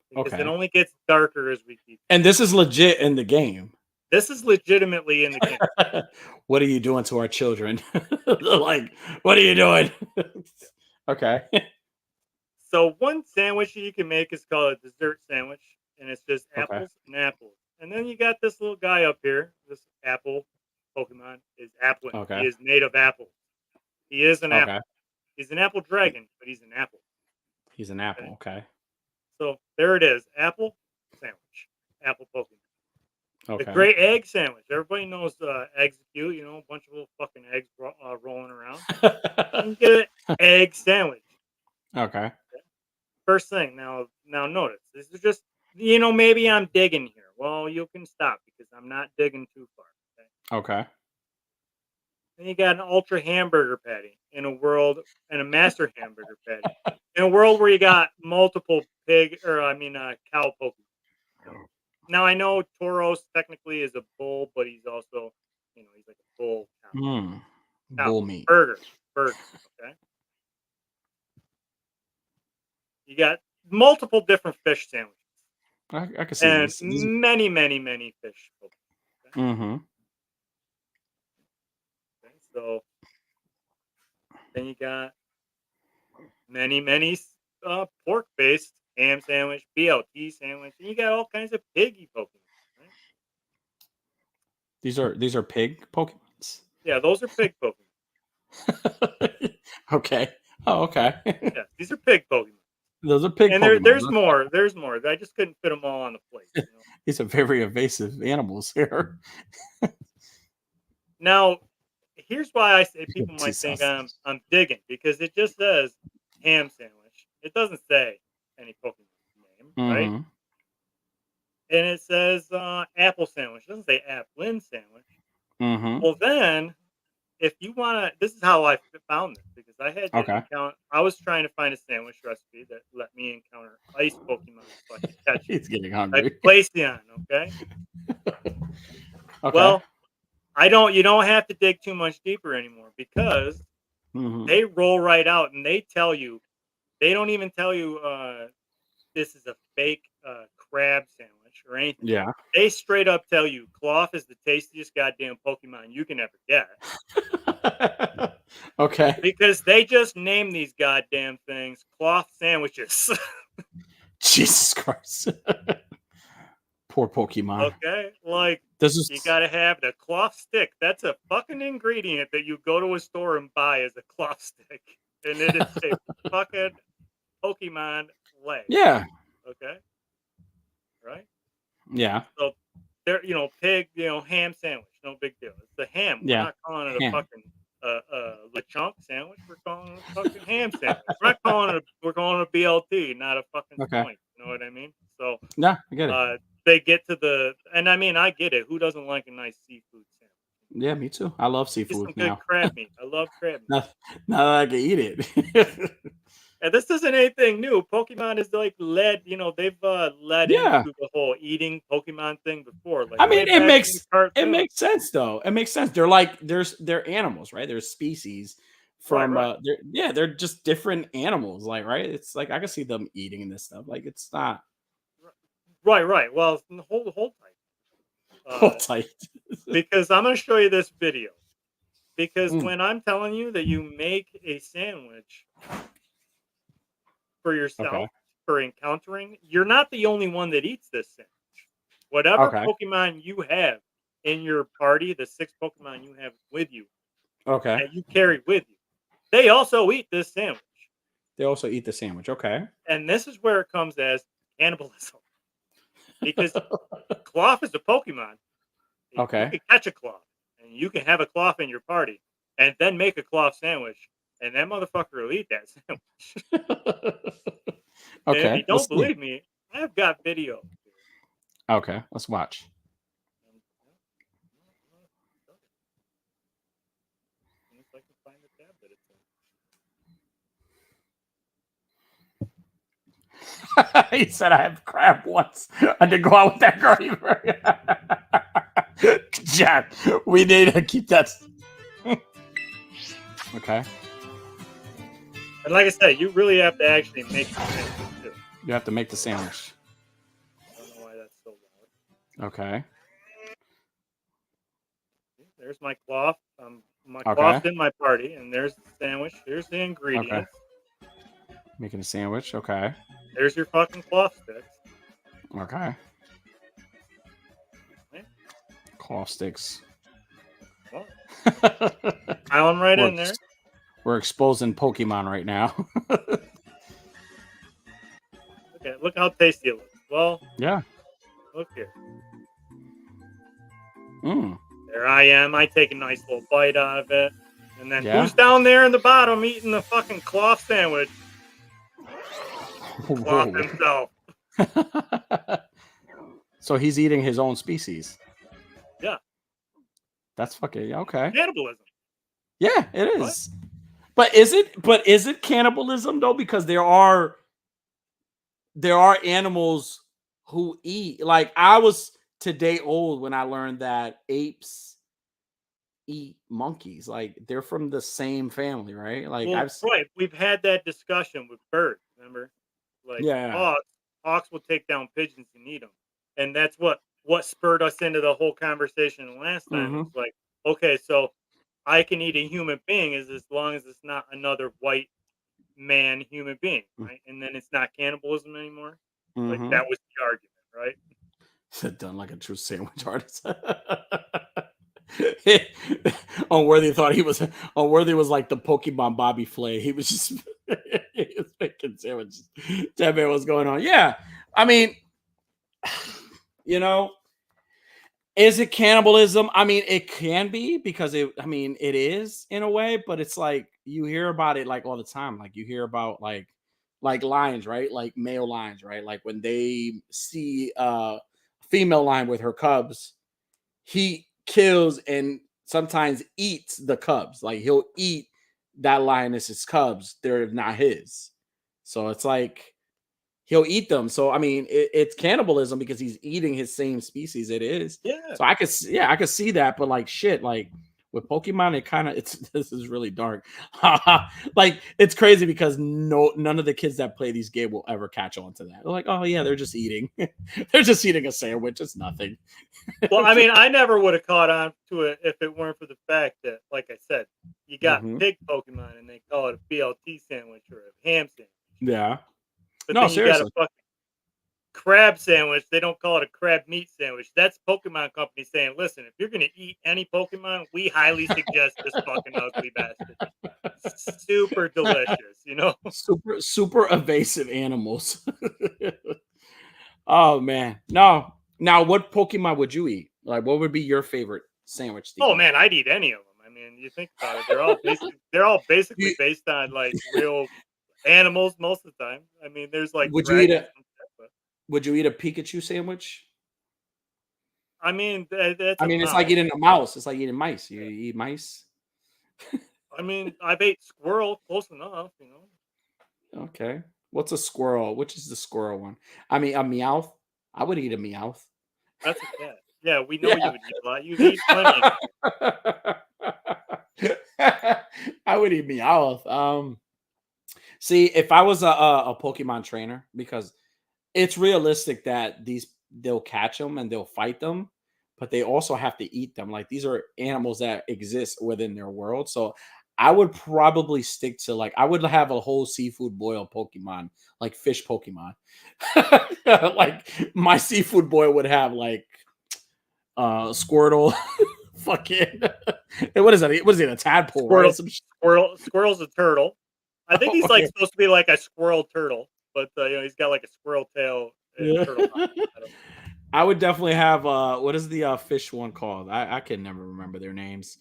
because it okay. only gets darker as we keep. And this is legit in the game. This is legitimately in the game. What are you doing to our children? Like, what are you doing? Okay. So one sandwich you can make is called a dessert sandwich, and it's just Okay. apples and apples. And then you got this little guy up here. This apple Pokemon is Applin. Okay. He is made of apples. He is an Okay. apple. He's an apple dragon, but he's an apple. He's an Okay? apple. Okay. So there it is. Apple sandwich. Apple Pokemon. The Okay. great egg sandwich. Everybody knows eggs are cute. A bunch of little fucking eggs rolling around. You can get an egg sandwich. Okay. First thing, now notice this is just maybe I'm digging here. Well, you can stop because I'm not digging too far. Okay? Okay. Then you got an ultra hamburger patty in a world and a master hamburger patty in a world where you got multiple cow Pokemon. Now I know Tauros technically is a bull, but he's also he's like a bull cow. Mm. Cow. Bull meat. Burger. Okay. You got multiple different fish sandwiches. I can see And these. many, many, many fish. Okay? Mm-hmm. Okay, so then you got many, many pork-based ham sandwich, BLT sandwich, and you got all kinds of piggy Pokemon. Right? These are pig Pokemons. Yeah, those are pig Pokemon. Okay. Oh, okay. Yeah, these are pig Pokemon. Those are pig And Pokemon. there's more. There's more. I just couldn't fit them all on the plate. You know? These are very evasive animals here. Now, here's why I say people might think Jesus. I'm digging, because it just says ham sandwich. It doesn't say any Pokemon name, right? Mm-hmm. And it says apple sandwich. It doesn't say Applin sandwich. Mm-hmm. Well, then, if you want to, this is how I found this, because I had to Okay. encounter. I was trying to find a sandwich recipe that let me encounter ice Pokemon so I could catch He's getting like hungry. Glaceon. Okay. Okay. Well, I don't. You don't have to dig too much deeper anymore, because Mm-hmm. they roll right out and they tell you. They don't even tell you this is a fake crab sandwich or anything. Yeah. They straight up tell you Cloth is the tastiest goddamn Pokemon you can ever get. Okay. Because they just name these goddamn things Cloth sandwiches. Jesus Christ. Poor Pokemon. Okay? Like, This is you gotta have the cloth stick. That's a fucking ingredient that you go to a store and buy as a cloth stick. And it is a fucking Pokemon leg. yeah. Okay? Right? Yeah. So there, pig, ham sandwich, no big deal. It's a ham. We're Yeah. not calling it a Ham. fucking lechonk sandwich. We're calling it a fucking ham sandwich. We're calling it a BLT, not a fucking Okay. joint. You know what I mean? So Yeah, I get it. they get to and I mean, I get it. Who doesn't like a nice seafood sandwich? Yeah, me too. I love Get seafood some good now. crab meat. I love crab meat. Now that I can eat it. And this isn't anything new. Pokemon is like led, they've led yeah. into the whole eating Pokemon thing before. Like I mean, way back in it makes sense though. It makes sense. They're like they're animals, right? They're species from Right. they're just different animals, like right? It's like I can see them eating this stuff. Like it's not Right. Well, hold tight. hold tight. Because I'm going to show you this video. Because Mm. when I'm telling you that you make a sandwich for yourself, Okay. for encountering, you're not the only one that eats this sandwich. Whatever Okay. Pokemon you have in your party, the 6 Pokemon you have with you, Okay. that you carry with you, they also eat this sandwich. They also eat the sandwich. Okay. And this is where it comes as cannibalism. Because Cloth is a Pokemon. Okay. You can catch a Cloth, and you can have a Cloth in your party, and then make a Cloth sandwich, and that motherfucker will eat that sandwich. And if you don't believe me, I've got video. Okay, let's watch. He said I have crab once. I did go out with that girl. Jack, we need to keep that. Okay. And like I said, you really have to actually make the sandwich too. You have to make the sandwich. I don't know why that's so loud. Okay. There's my Cloth. My Cloth's in my party, and there's the sandwich. Here's the ingredients. Okay. Making a sandwich. Okay. There's your fucking Cloth sticks. Okay. Okay. Claw sticks. Well, pile them right in there. We're exposing Pokemon right now. Okay, look how tasty it looks. Well, yeah. Look here. Mm. There I am. I take a nice little bite out of it. And then Yeah. who's down there in the bottom eating the fucking Cloth sandwich? Cloth himself. So he's eating his own species. Yeah. That's fucking okay. Cannibalism. Yeah, it is. What? But is it cannibalism though? Because there are animals who eat. Like I was today old when I learned that apes eat monkeys. Like they're from the same family, right? Like Well, right. We've had that discussion with birds. Remember? Like hawks will take down pigeons and eat them, and that's what spurred us into the whole conversation last time. It's like, okay, so I can eat a human being as long as it's not another white man human being, right? And then it's not cannibalism anymore. Like that was the argument, right? Done like a true sandwich artist. Unworthy thought he was Unworthy was like the Pokemon Bobby Flay. He was just he was making sandwiches. That man, what's going on? Yeah, I mean, you know, is it cannibalism? I mean, it can be because it is in a way, but it's like you hear about it like all the time. Like you hear about like lions, right? Like male lions, right? Like when they see a female lion with her cubs, he kills and sometimes eats the cubs. Like he'll eat that lioness's cubs. They're not his. So it's like he'll eat them. So I mean, it's cannibalism because he's eating his same species. It is. Yeah. So I could see that. But like shit, like with Pokemon, it kind of this is really dark. Like it's crazy because none of the kids that play these games will ever catch on to that. They're like, oh yeah, they're just eating. They're just eating a sandwich. It's nothing. Well, I mean, I never would have caught on to it if it weren't for the fact that, like I said, you got pig Pokemon and they call it a BLT sandwich or a ham sandwich. Yeah. But no, then you seriously. got a fucking crab sandwich. They don't call it a crab meat sandwich. That's Pokemon Company saying, listen, if you're going to eat any Pokemon, we highly suggest this fucking ugly bastard. Super delicious, you know? Super evasive animals. Oh, man. No. Now, what Pokemon would you eat? Like, what would be your favorite sandwich? Oh, man, I'd eat any of them. I mean, you think about it. They're all basically based on, like, real animals most of the time. I mean, there's, like... Would you eat a Pikachu sandwich? I mean, it's like eating a mouse. It's like eating mice. You eat mice? I mean, I've ate squirrel close enough, you know. Okay. What's a squirrel? Which is the squirrel one? I mean, a Meowth. I would eat a Meowth. That's a cat. Yeah, we know you would eat a lot. You eat plenty. I would eat Meowth. See, if I was a Pokemon trainer, because it's realistic that they'll catch them and they'll fight them, but they also have to eat them. Like these are animals that exist within their world. So I would probably stick to I would have a whole seafood boil Pokemon, like fish Pokemon. Like my seafood boil would have Squirtle, fucking what is that? What is it? A tadpole? Squirrel's a turtle. I think he's supposed to be like a squirrel turtle, but he's got like a squirrel tail. And turtle. I would definitely have what is the fish one called? I can never remember their names.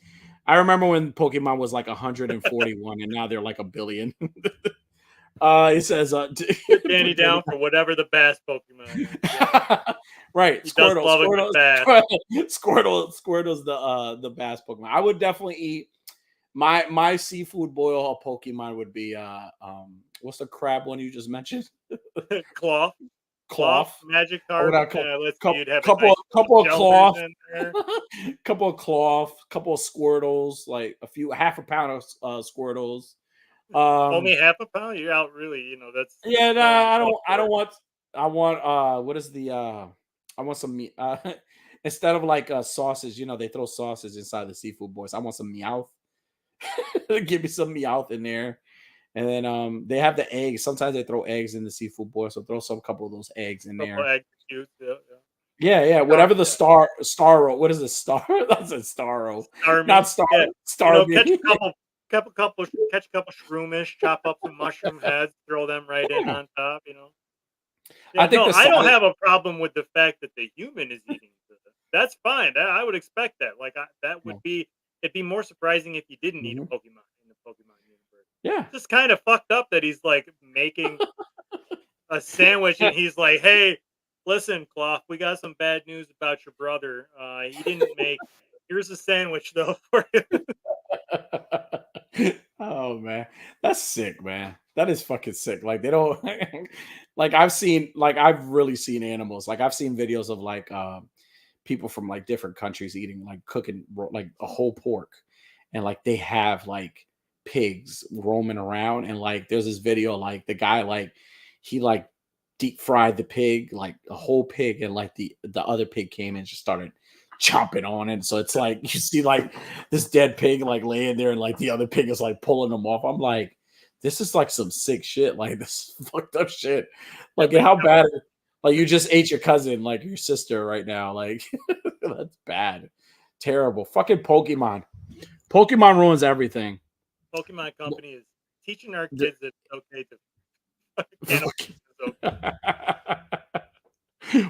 I remember when Pokemon was like 141 and now they're like 1 billion. It says Danny down for whatever the bass Pokemon is. Yeah. Right. Squirtle's the bass Pokemon. I would definitely eat my seafood boil Pokemon would be what's the crab one you just mentioned? Cloth, magic card. Couple of cloth, couple of cloth, couple of Squirtles, like half a pound of Squirtles. Only half a pound? You're out really, that's I don't want what is the I want some meat instead of sauces, they throw sauces inside the seafood boys. I want some Meowth. Give me some Meowth in there. And then they have the eggs. Sometimes they throw eggs in the seafood boil, so throw couple of those eggs in there. Eggs, cute. Yeah. Whatever the Starro. What is the star? That's a Starro. Not Star. Yeah. Star. Catch a couple shroomish, chop up some mushroom heads, throw them right in on top. Yeah, I don't have a problem with the fact that the human is eating this. That's fine. I would expect that. That would be. It'd be more surprising if you didn't eat a Pokemon in the Pokemon universe. Yeah. It's just kind of fucked up that he's making a sandwich and he's like, hey, listen, Cloth, we got some bad news about your brother. He didn't make, here's a sandwich though for you. Oh man, that's sick, man. That is fucking sick. Like they don't I've really seen animals. Like I've seen videos of people from different countries eating cooking a whole pork, and they have pigs roaming around, and there's this video the guy he deep fried the pig, a whole pig, and the other pig came and just started chomping on it. So it's you see this dead pig laying there, and the other pig is pulling them off. I'm like, this is some sick shit. This fucked up shit. How bad you just ate your cousin, your sister right now. That's bad. Terrible. Fucking Pokemon. Pokemon ruins everything. Pokemon Company is teaching our kids that it's okay to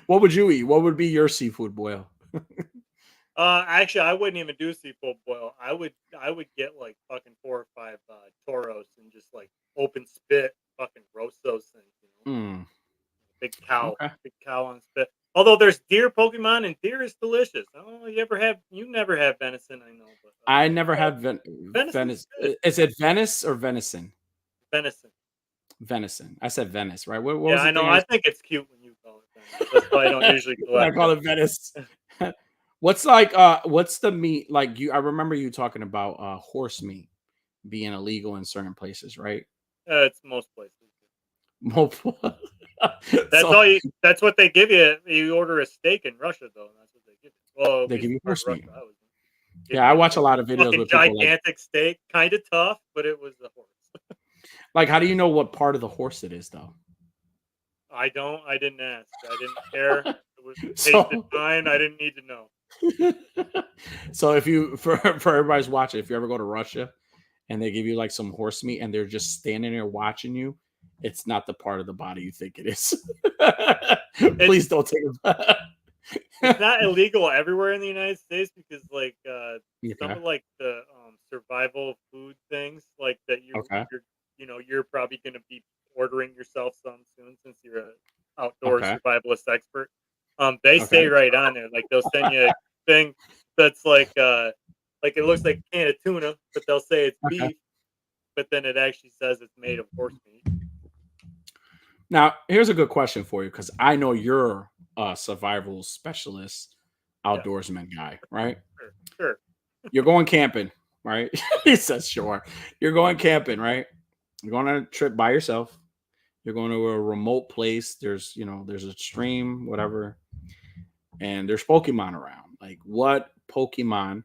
What would you eat? What would be your seafood boil? Actually, I wouldn't even do seafood boil. I would get like fucking 4 or 5 toros and just like open spit, fucking roast those things. You know? Big cow on spit. Although there's deer Pokemon and deer is delicious. Oh, you never have venison, I know. But I never had venison. Is it Venice or venison? Venison. Venison. I said Venice, right? What yeah, was I know. I think it's cute when you call it Venice. That's why I don't usually I call it Venice. What's the meat like? I remember you talking about horse meat being illegal in certain places, right? It's most places. That's what they give you. You order a steak in Russia, though. And that's what they give you. Well, they give you horse meat. Yeah, I watch a lot of videos with people gigantic steak, kind of tough, but it was the horse. Like, how do you know what part of the horse it is, though? I didn't ask. I didn't care. It was tasted fine. I didn't need to know. So if you for everybody's watching, if you ever go to Russia and they give you like some horse meat and they're just standing there watching you, it's not the part of the body you think it is. Please don't take it. It's not illegal everywhere in the United States because like some of like the survival food things like that you're probably going to be ordering yourself some soon since you're an outdoor survivalist expert. They say right on there, like they'll send you a thing that's like it looks like a can of tuna, but they'll say it's beef, but then it actually says it's made of horse meat. Now, here's a good question for you because I know you're a survival specialist, outdoorsman guy, right? Sure. You're going camping, right? He says, sure. You're going camping, right? You're going on a trip by yourself. You're going to a remote place. There's a stream, whatever, and there's Pokemon around. Like, what Pokemon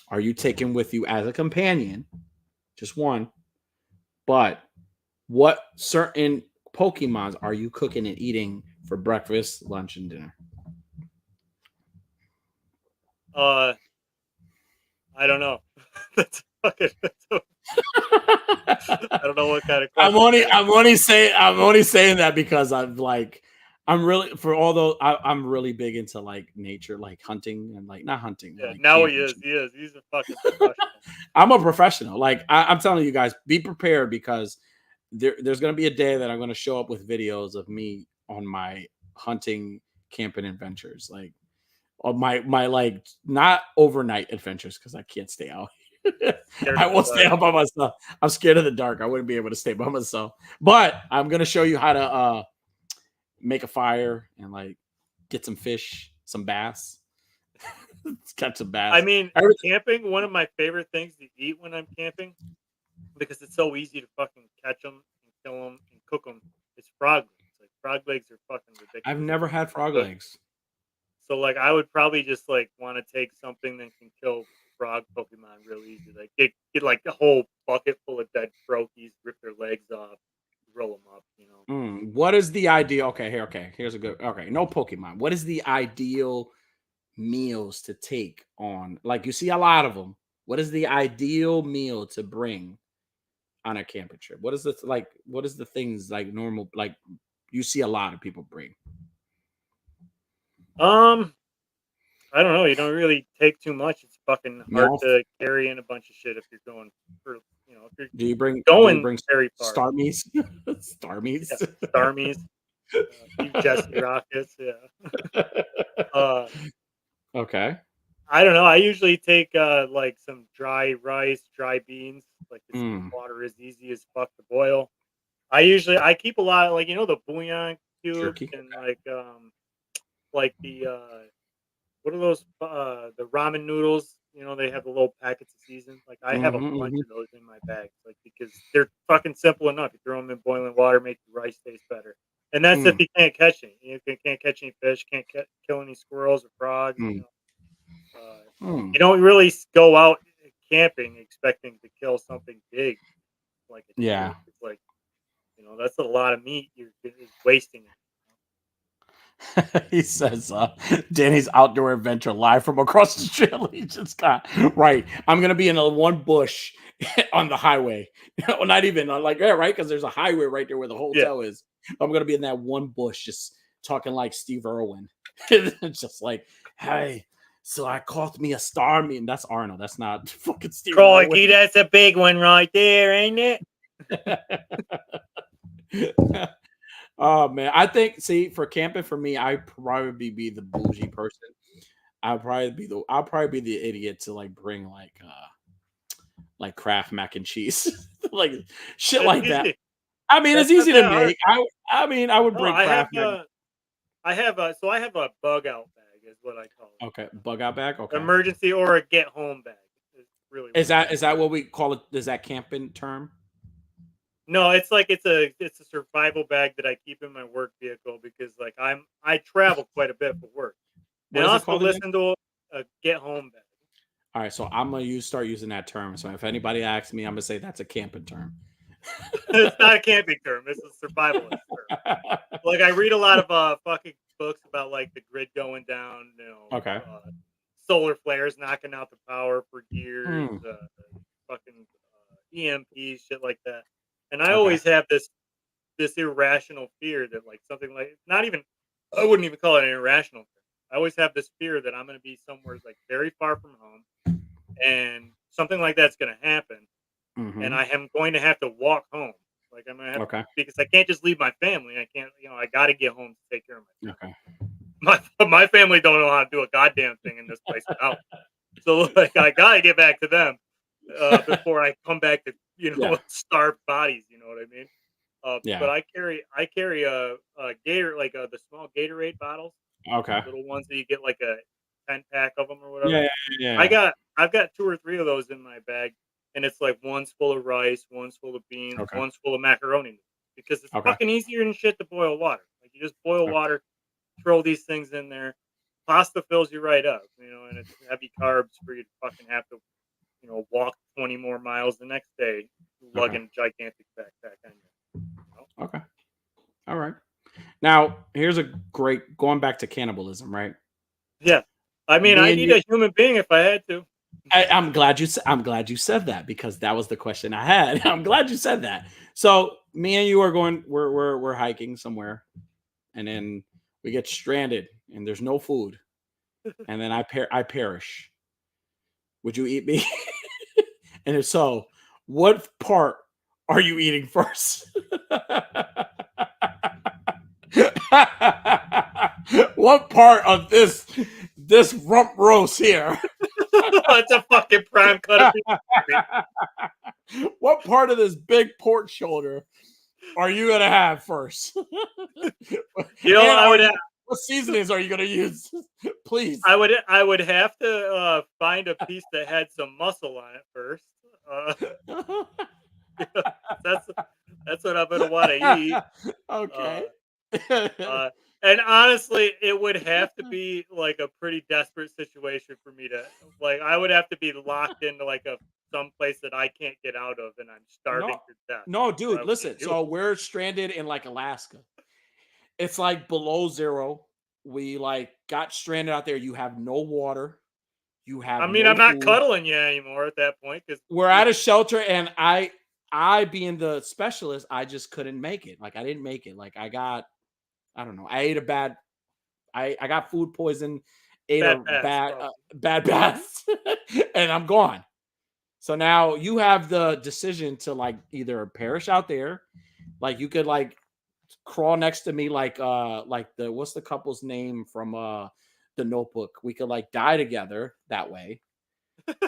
are you taking with you as a companion? Just one. But what certain Pokemons are you cooking and eating for breakfast, lunch, and dinner? I don't know. That's fucking. I don't know what kind of question. I'm only saying that because I'm really big into like nature, like hunting and like not hunting. Yeah, like now he is. He's a fucking professional. I'm a professional. Like I'm telling you guys, be prepared because there's going to be a day that I'm going to show up with videos of me on my hunting camping adventures, like on my like not overnight adventures because I can't stay out. I won't stay out by myself. I'm scared of the dark. I wouldn't be able to stay by myself. But I'm gonna show you how to make a fire and like get some fish, some bass. Catch some bass. I mean, camping, one of my favorite things to eat when I'm camping, because it's so easy to fucking catch them and kill them and cook them, is frog legs. Like frog legs are fucking ridiculous. I've never had frog legs. So like I would probably just like want to take something that can kill frog Pokemon real easy. Like get like a whole bucket full of dead croakies, rip their legs off, roll them up, you know. What is the ideal? Here's a good. No Pokemon. What is the ideal meals to take on? Like you see a lot of them. What is the ideal meal to bring on a camping trip? What is the things like normal, like you see a lot of people bring? I don't know. You don't really take too much. It's fucking hard to carry in a bunch of shit if you're going for, if you're bring very far. Starmies? Starmies? Yeah, Starmies. Jesse Rockets, yeah. Okay. I don't know. I usually take like some dry rice, dry beans. Like this water is easy as fuck to boil. I keep a lot of, like, the bouillon cubes Jerky. and like the what are those the ramen noodles? They have the little packets of season. Like I have a bunch of those in my bag, like because they're fucking simple enough. You throw them in boiling water, make the rice taste better. And that's if you can't catch any. You can't catch any fish, can't kill any squirrels or frogs. You don't really go out camping expecting to kill something big, like a deer. It's like, that's a lot of meat. You're wasting it. He says, Danny's outdoor adventure live from across the street. He just got right. I'm gonna be in a one bush on the highway. Well, not even like right, because there's a highway right there where the hotel is. I'm gonna be in that one bush, just talking like Steve Irwin. Just like, hey, so I caught me a star mean. That's Arnold. That's not fucking Steve Crikey, Irwin. that's a big one right there, ain't it? Oh man, I think for camping for me, I'd probably be the bougie person. I'll probably be the idiot to like bring like Kraft mac and cheese, like shit like that. I mean, it's easy to make. I mean, I would bring Kraft. I have a bug out bag is what I call it. Okay, bug out bag. Okay, emergency or a get home bag. Really is that what we call it? Is that camping term? No, it's like it's a survival bag that I keep in my work vehicle because like I travel quite a bit for work. And I also listen to a get home bag. All right, so I'm gonna start using that term. So if anybody asks me, I'm gonna say that's a camping term. It's not a camping term. It's a survivalist term. Like I read a lot of fucking books about like the grid going down. You know, okay. Solar flares knocking out the power for years. Fucking EMPs, shit like that. And I always have this irrational fear that like something like I wouldn't even call it an irrational fear. I always have this fear that I'm going to be somewhere like very far from home, and something like that's going to happen, and I am going to have to walk home. Like I'm going to have because I can't just leave my family. I can't, I got to get home to take care of my family. My family don't know how to do a goddamn thing in this place without. So like I got to get back to them before I come back to starved bodies. You know what I mean? But I carry a Gator like the small Gatorade bottles. Okay. Little ones that you get like a 10-pack of them or whatever. Yeah. I've got 2 or 3 of those in my bag, and it's like one's full of rice, one's full of beans, one's full of macaroni, because it's fucking easier than shit to boil water. Like you just boil water, throw these things in there. Pasta fills you right up, and it's heavy carbs for you to fucking have to, walk 20 more miles the next day, lugging a gigantic backpack on you. Okay. All right. Now, here's going back to cannibalism, right? Yeah. I mean, I'd eat a human being if I had to. I'm glad you said that, because that was the question I had. I'm glad you said that. So me and you are going, we're hiking somewhere, and then we get stranded and there's no food. And then I perish. Would you eat me? And if so, what part are you eating first? What part of this rump roast here? It's a fucking prime cut. What part of this big pork shoulder are you gonna have first? What seasonings are you gonna use? Please. I would have to find a piece that had some muscle on it first. That's what I'm gonna want to eat. Okay. And honestly, it would have to be like a pretty desperate situation for me to like. I would have to be locked into like some place that I can't get out of, and I'm starving to death. No, dude, listen. So we're stranded in like Alaska. It's like below zero. We like got stranded out there. You have no water. You have. I mean, I'm not cuddling you anymore at that point because we're at a shelter, and I being the specialist, I just couldn't make it. Like I didn't make it. Like I don't know. I ate I got food poison, ate bad bath, and I'm gone. So now you have the decision to like either perish out there, like you could like crawl next to me, like what's the couple's name from the Notebook? We could like die together that way.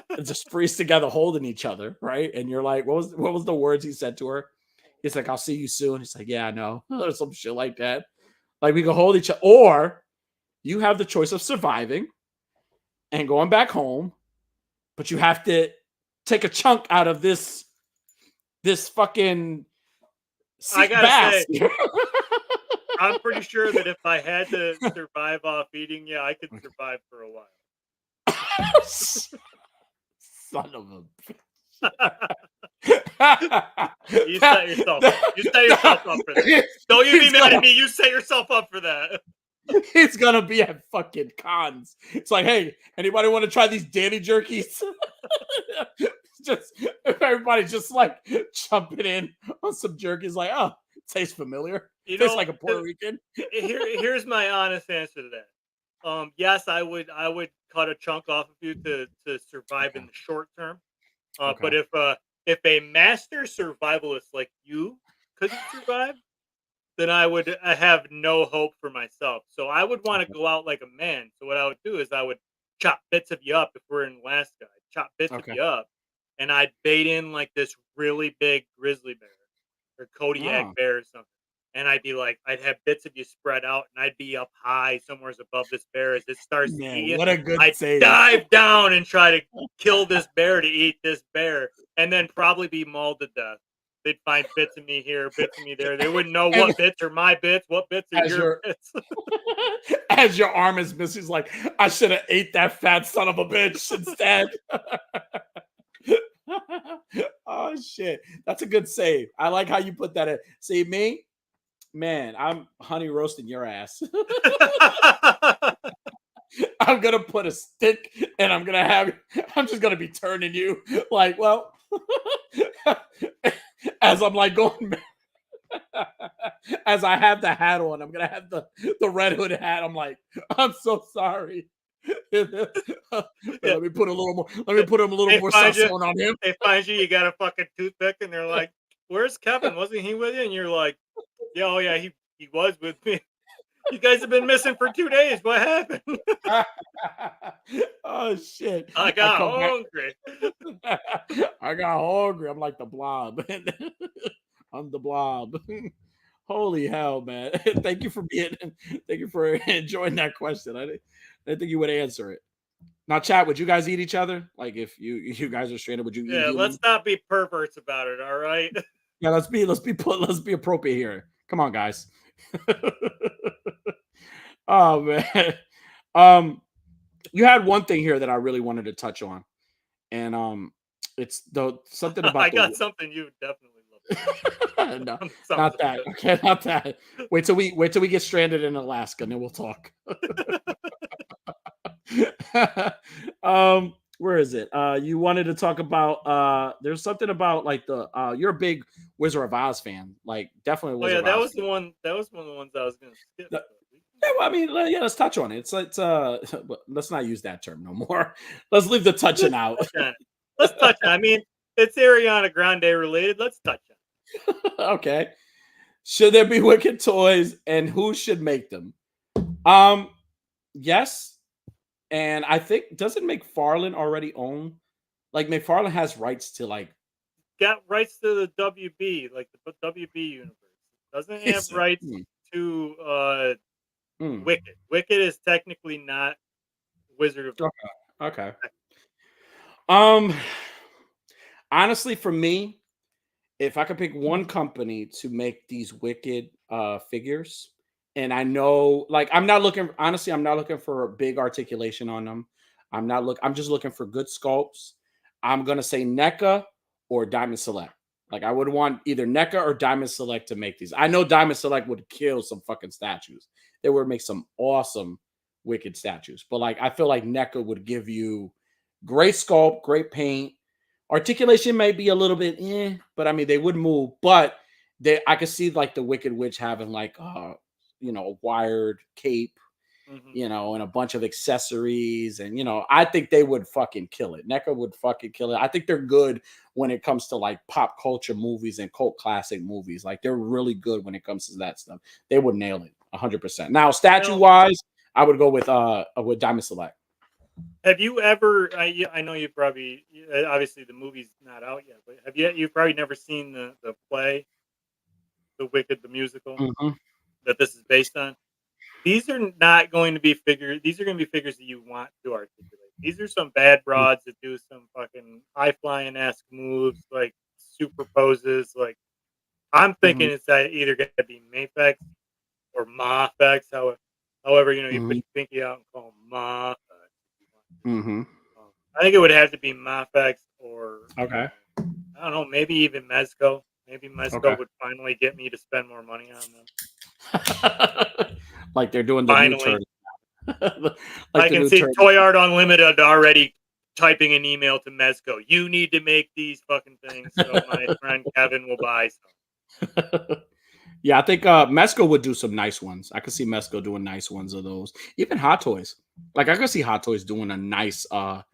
And just freeze together holding each other, right? And you're like, what was the words he said to her? He's like, I'll see you soon. He's like, yeah, I know. Or some shit like that. Like we can hold each other, or you have the choice of surviving and going back home, but you have to take a chunk out of this fucking I gotta say, I'm pretty sure that if I had to survive off eating, I could survive for a while. Son of a bitch. You set yourself up for that. Don't you be mad at me. You set yourself up for that. He's gonna be at fucking cons. It's like, hey, anybody want to try these Danny jerkies? Just everybody just like jumping in on some jerkies, like, oh, tastes familiar. Tastes like a Puerto Rican. Here's my honest answer to that. Yes, I would cut a chunk off of you to survive in the short term. But if a master survivalist like you couldn't survive, then I would have no hope for myself. So I would want to go out like a man. So what I would do is I would chop bits of you up if we're in Alaska. I'd chop bits of you up, and I'd bait in like this really big grizzly bear or Kodiak bear or something. And I'd be like, I'd have bits of you spread out, and I'd be up high somewhere above this bear as it starts to eat. What a good I'd save. dive down and try to kill this bear to eat this bear, and then probably be mauled to death. They'd find bits of me here, bits of me there. They wouldn't know what bits are my bits, what bits are your bits. As your arm is missing, he's like, I should have ate that fat son of a bitch instead. Oh shit, that's a good save. I like how you put that in. See me, man, I'm honey roasting your ass. I'm gonna put a stick and I'm just gonna be turning you like, well, as I'm like going, as I have the hat on, I'm gonna have the Red Hood hat. I'm like, I'm so sorry. Let me put a little more. Let me put a little more sassone on him. They find you. You got a fucking toothpick, and they're like, "Where's Kevin? Wasn't he with you?" And you're like, "Yeah, oh yeah, he was with me. You guys have been missing for 2 days. What happened?" Oh shit! I got hungry. I got hungry. I'm like the Blob. I'm the Blob. Holy hell, man! Thank you for enjoying that question. I didn't think you would answer it. Now, chat. Would you guys eat each other? Like, if you guys are stranded, would you? Yeah, let's not be perverts about it. All right. Yeah, let's be appropriate here. Come on, guys. Oh man. You had one thing here that I really wanted to touch on, and it's something about. I got something you definitely love. No, not that. Okay, not that. Wait till we get stranded in Alaska, and then we'll talk. Where is it? You wanted to talk about there's something about like you're a big Wizard of Oz fan, like definitely. Oh yeah, that was the one. That was one of the ones I was gonna skip. Yeah, well, I mean, yeah, let's touch on it. It's let's not use that term no more. Let's leave the touching out. Let's touch on it. I mean, it's Ariana Grande related. Let's touch on it. Okay. Should there be Wicked toys, and who should make them? Yes. And I think, doesn't McFarlane already own? Like, McFarlane has rights to got rights to the WB, like the WB universe. Doesn't have rights to Wicked. Wicked is technically not Wizard of Oz. Okay. Honestly, for me, if I could pick one company to make these Wicked figures, and I know, like, I'm not looking for a big articulation on them. I'm just looking for good sculpts. I'm gonna say NECA or Diamond Select. Like, I would want either NECA or Diamond Select to make these. I know Diamond Select would kill some fucking statues. They would make some awesome Wicked statues. But like, I feel like NECA would give you great sculpt, great paint. Articulation may be a little bit but I mean, they would move. But I could see like the Wicked Witch having like a wired cape, and a bunch of accessories, and I think they would fucking kill it. NECA would fucking kill it. I think they're good when it comes to like pop culture movies and cult classic movies. Like, they're really good when it comes to that stuff. They would nail it 100%. Now, statue wise, I would go with Diamond Select. Have you ever? I know you probably, obviously the movie's not out yet, but you've probably never seen the play, The Wicked, the musical that this is based on. These are not going to be figures. These are going to be figures that you want to articulate. These are some bad broads that do some fucking high flying esque moves, like super poses. Like, I'm thinking it's either going to be Mafex or Mafex. However, you put your pinky out and call them Mafex. I think it would have to be Mafex or I don't know, maybe even Mezco. Maybe Mezco would finally get me to spend more money on them. like they're doing the Finally. new turtle. Like I can see turtle. Toy Art Unlimited already typing an email to Mezco. You need to make these fucking things so my friend Kevin will buy some. Yeah, I think Mezco would do some nice ones. I could see Mezco doing nice ones of those. Even Hot Toys. Like I could see Hot Toys doing a nice a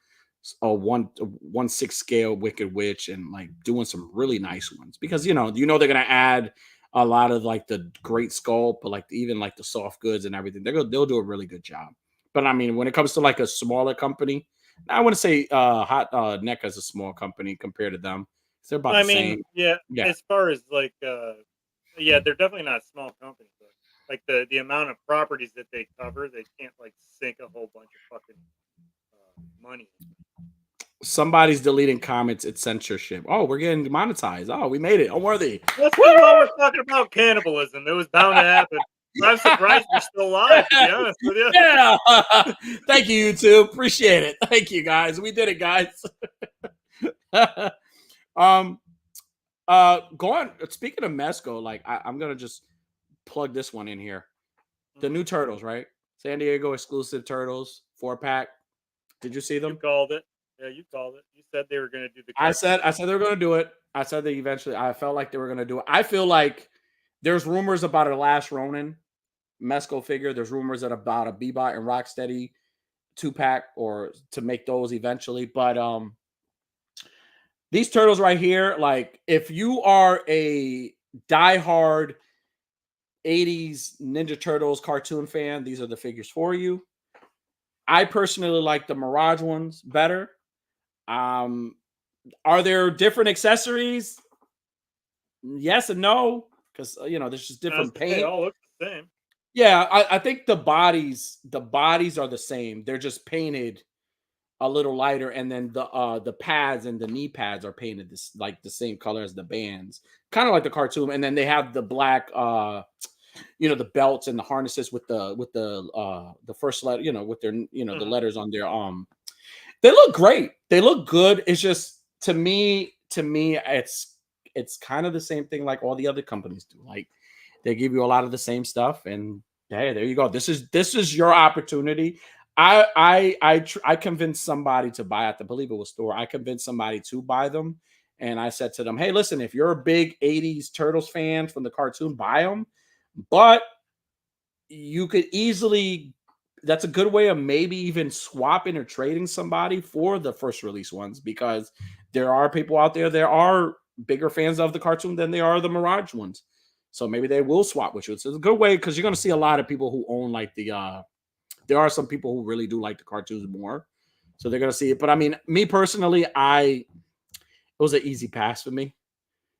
1/6 scale Wicked Witch and like doing some really nice ones because you know they're gonna add a lot of like the great sculpt, but like even like the soft goods and everything. They'll do a really good job. But I mean, when it comes to like a smaller company, I wouldn't say Hot NECA is a small company compared to them. They're about the same. Yeah. As far as like yeah, they're definitely not a small company, but like the amount of properties that they cover, they can't like sink a whole bunch of fucking money. Somebody's deleting comments. It's censorship. Oh, we're getting demonetized. Oh, we made it. Unworthy. Let's while we're talking about cannibalism. It was bound to happen. I'm surprised we're still alive, to be honest with you. Yeah. Thank you, YouTube. Appreciate it. Thank you, guys. We did it, guys. Going. Speaking of Mezco, like I'm gonna just plug this one in here. The new Turtles, right? San Diego exclusive Turtles 4-pack. Did you see them? You called it. Yeah, you called it. You said they were going to do the. I said they were going to do it. I said that eventually. I felt like they were going to do it. I feel like there's rumors about a Last Ronin Mezco figure. There's rumors about a Bebop and Rocksteady 2-pack or to make those eventually. But these turtles right here, like if you are a diehard 80s Ninja Turtles cartoon fan, these are the figures for you. I personally like the Mirage ones better. Are there different accessories? Yes and no, because there's just different paint. They all look the same. Yeah, I think the bodies are the same. They're just painted a little lighter, and then the pads and the knee pads are painted like the same color as the bands, kind of like the cartoon. And then they have the black, the belts and the harnesses with the first letter, with their the letters on their They look great. They look good. It's just to me, it's kind of the same thing like all the other companies do. Like they give you a lot of the same stuff, and hey, there you go. This is your opportunity. I convinced somebody to buy at the, I believe it was store. I convinced somebody to buy them, and I said to them, "Hey, listen, if you're a big '80s Turtles fan from the cartoon, buy them, but you could easily." That's a good way of maybe even swapping or trading somebody for the first release ones, because there are people out there that are bigger fans of the cartoon than they are the Mirage ones. So maybe they will swap with you. So it's a good way because you're going to see a lot of people who own like there are some people who really do like the cartoons more. So they're going to see it. But I mean, me personally, it was an easy pass for me.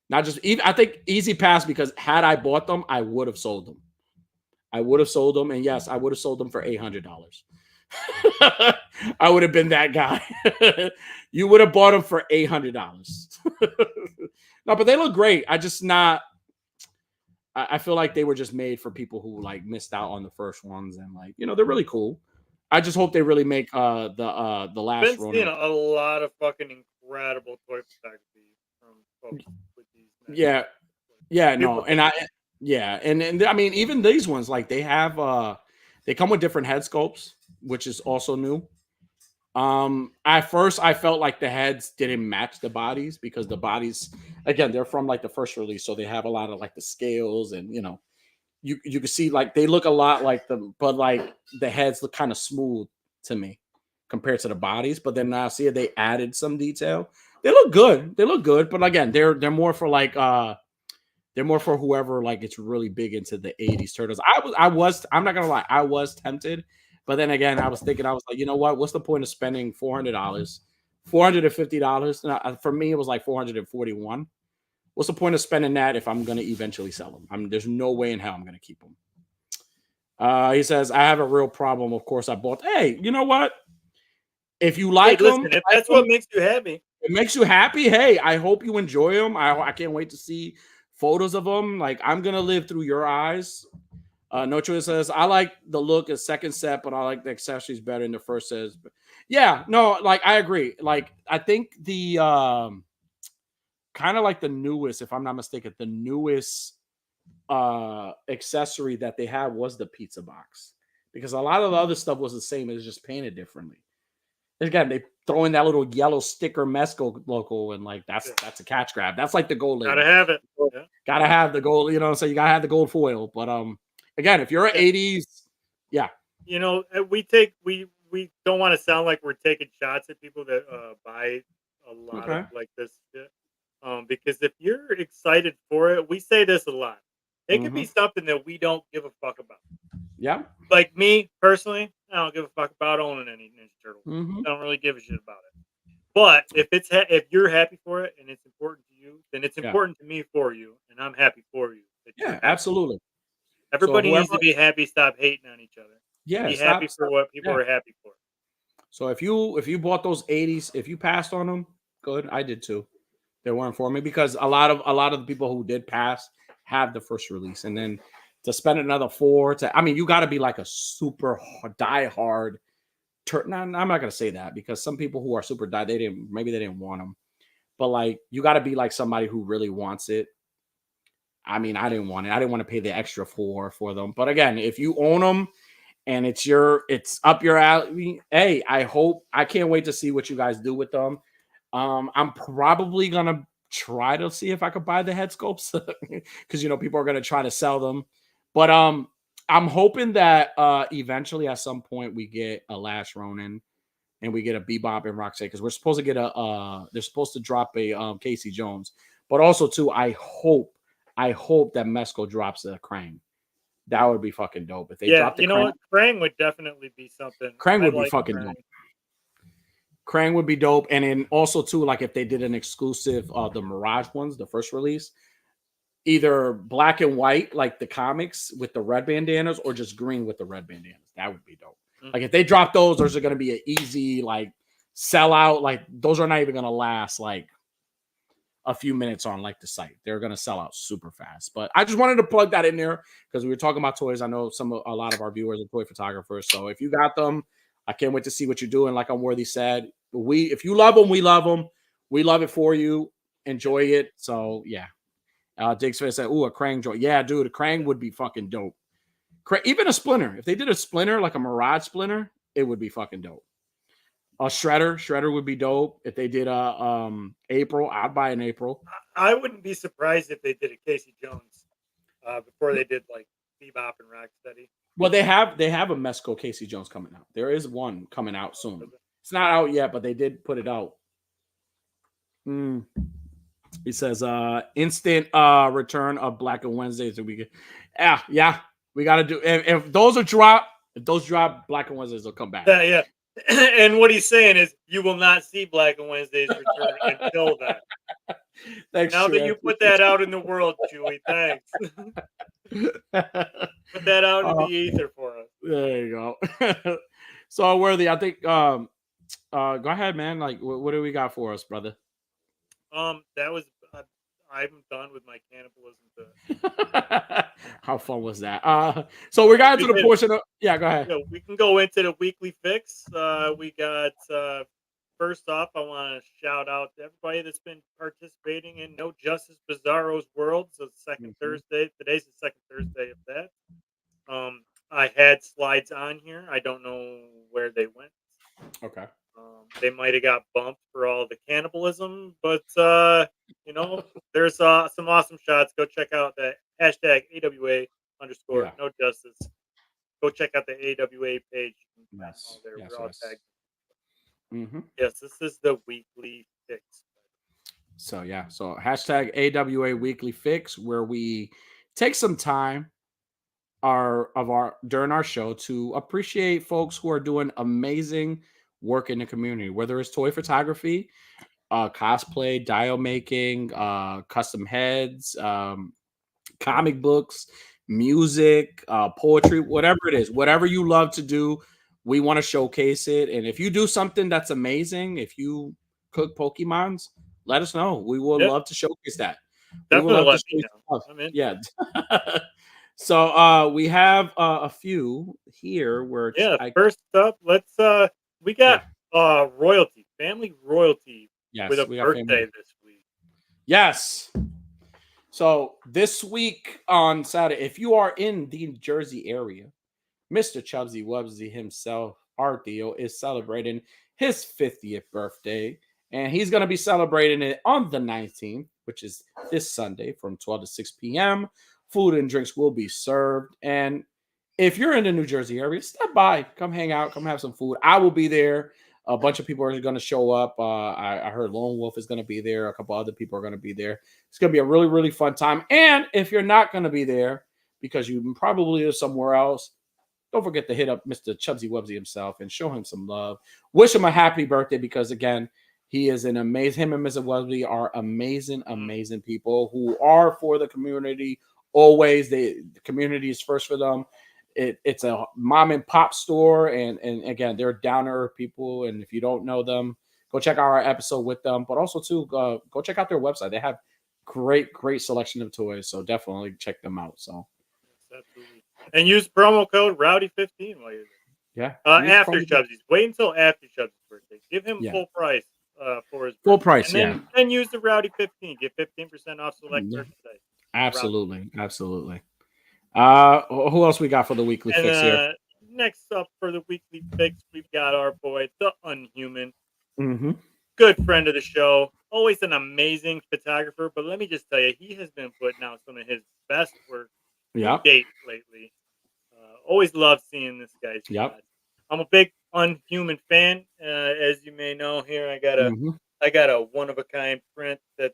Not just, I think easy pass because had I bought them, I would have sold them. And yes, I would have sold them for $800. I would have been that guy. You would have bought them for $800. No, but they look great. I feel like they were just made for people who like missed out on the first ones, and like they're really cool. I just hope they really make the last. I've been seeing a lot of fucking incredible toy photography from folks with these. Yeah, no, and and I mean, even these ones, like they have they come with different head sculpts, which is also new. At first I felt like the heads didn't match the bodies because the bodies, again, they're from like the first release, so they have a lot of like the scales, and you can see like they look a lot like them, but like the heads look kind of smooth to me compared to the bodies. But then now see they added some detail. They look good, but again, they're more for like they're more for whoever like gets really big into the 80s Turtles. I'm not gonna lie, I was tempted, but then again, I was thinking, I was like, you know what? What's the point of spending $400, $450? For me, it was like $441. What's the point of spending that if I'm gonna eventually sell them? There's no way in hell I'm gonna keep them. He says, I have a real problem. Of course, I bought. Hey, you know what? If you like them, if that's what makes you happy, it makes you happy. Hey, I hope you enjoy them. I can't wait to see photos of them. Like I'm gonna live through your eyes. No Choice says, I like the look of second set, but I like the accessories better than the first says. Yeah, no, like I agree. Like I think the kind of like the newest, if I'm not mistaken, the newest accessory that they had was the pizza box, because a lot of the other stuff was the same. It was just painted differently. Again, they throw in that little yellow sticker Mesco logo, and like that's a catch grab. That's like the gold label. Gotta have it. Yeah. Gotta have the gold, you know. So you gotta have the gold foil. But again, if you're an 80s, yeah, you know, we don't want to sound like we're taking shots at people that buy a lot of like this shit. Because if you're excited for it, we say this a lot. It could be something that we don't give a fuck about. Yeah. Like me personally, I don't give a fuck about owning any Ninja Turtle. I don't really give a shit about it. But if you're happy for it and it's important to you, then it's important to me for you, and I'm happy for you. Yeah, absolutely. Everybody needs to be happy. Stop hating on each other. Yeah, be happy for what people are happy for. So if you bought those 80s, if you passed on them, good. I did too. They weren't for me, because a lot of the people who did pass have the first release, and then to spend another I mean, you got to be like a super diehard. I'm not gonna say that, because some people who are super die, maybe they didn't want them, but like you got to be like somebody who really wants it. I mean, I didn't want it. I didn't want to pay the extra for them. But again, if you own them and it's up your alley, hey, I can't wait to see what you guys do with them. I'm probably gonna try to see if I could buy the head sculpts, because people are gonna try to sell them. But I'm hoping that eventually at some point we get a Lash Ronin and we get a Bebop and Rocksteady, because we're supposed to get they're supposed to drop a Casey Jones, but also too I hope that Mesco drops a Krang. That would be fucking dope if they dropped. You know what? Krang would definitely be something. Krang would be fucking dope. Krang would be dope. And then also too, like if they did an exclusive, the Mirage ones, the first release, either black and white like the comics with the red bandanas, or just green with the red bandanas. That would be dope. Like if they drop those are going to be an easy like sellout. Like those are not even going to last like a few minutes on like the site. They're going to sell out super fast. But I just wanted to plug that in there, because we were talking about toys. I know a lot of our viewers are toy photographers. So if you got them, I can't wait to see what you're doing. Like Unworthy said, if you love them, we love them. We love it for you. Enjoy it. So yeah. Diggs Face said, "Ooh, a Krang joint." Yeah, dude, a Krang would be fucking dope. Even a Splinter. If they did a Splinter, like a Mirage Splinter, it would be fucking dope. A Shredder would be dope. If they did a April, I'd buy an April. I wouldn't be surprised if they did a Casey Jones before they did like Bebop and Rocksteady. Well, they have a Mesco Casey Jones coming out. There is one coming out soon. It's not out yet, but they did put it out. He says instant return of Black and Wednesdays. And we got to do if those drop, Black and Wednesdays will come back. Yeah. And what he's saying is you will not see Black and Wednesdays return until that. Thanks, now that you put that out in the world, Chewy, thanks. Put that out in the ether for us. There you go. So Worthy, I think go ahead, man. Like what do we got for us, brother? That was I'm done with my cannibalism. How fun was that? So we got into the portion of go ahead. We can go into the weekly fix. We got first off, I want to shout out to everybody that's been participating in No Justice Bizarro's World. So second Thursday. Today's the second Thursday of that. I had slides on here. I don't know where they went. Okay. They might have got bumped for all the cannibalism, but there's some awesome shots. Go check out the hashtag AWA _ No Justice. Go check out the AWA page. Yes. Yes, this is the weekly fix. So hashtag AWA weekly fix, where we take some time during our show to appreciate folks who are doing amazing work in the community, whether it's toy photography, cosplay, dial making, custom heads, comic books, music, poetry, whatever it is, whatever you love to do, we want to showcase it. And if you do something that's amazing, if you cook Pokemons, let us know. We would love to showcase that. Definitely let me know. I'm in. Yeah. So we have a few here where first up, let's we got family royalty with a birthday this week. Yes. So this week on Saturday, if you are in the Jersey area, Mr. Chubbzy Wubbzy himself, our Theo, is celebrating his 50th birthday. And he's going to be celebrating it on the 19th, which is this Sunday from 12 to 6 p.m. Food and drinks will be served. And if you're in the New Jersey area, stop by, come hang out, come have some food. I will be there. A bunch of people are going to show up. I heard Lone Wolf is going to be there. A couple other people are going to be there. It's going to be a really, really fun time. And if you're not going to be there because you probably live somewhere else, don't forget to hit up Mr. Chubbzy Wubbzy himself and show him some love. Wish him a happy birthday because, again, he is an amazing, him and Mr. Wubbzy are amazing, amazing people who are for the community always. The community is first for them. It's a mom and pop store, and again, they're down to earth people. And if you don't know them, go check out our episode with them. But also, too, go check out their website. They have great selection of toys, so definitely check them out. So, absolutely. And use promo code Rowdy15 while you're there. Yeah. After Chubbzy's. Wait until after Chubbzy's birthday. Give him full price for his birthday. Full price, and then use the Rowdy15. Get 15% off select merchandise. Absolutely. Absolutely. Who else we got for the weekly fix here? Next up for the weekly fix, we've got our boy, the Unhuman. Mm-hmm. Good friend of the show. Always an amazing photographer. But let me just tell you, he has been putting out some of his best work to date lately. Always love seeing this guy's shots. I'm a big Unhuman fan. As you may know, here I got a one of a kind print that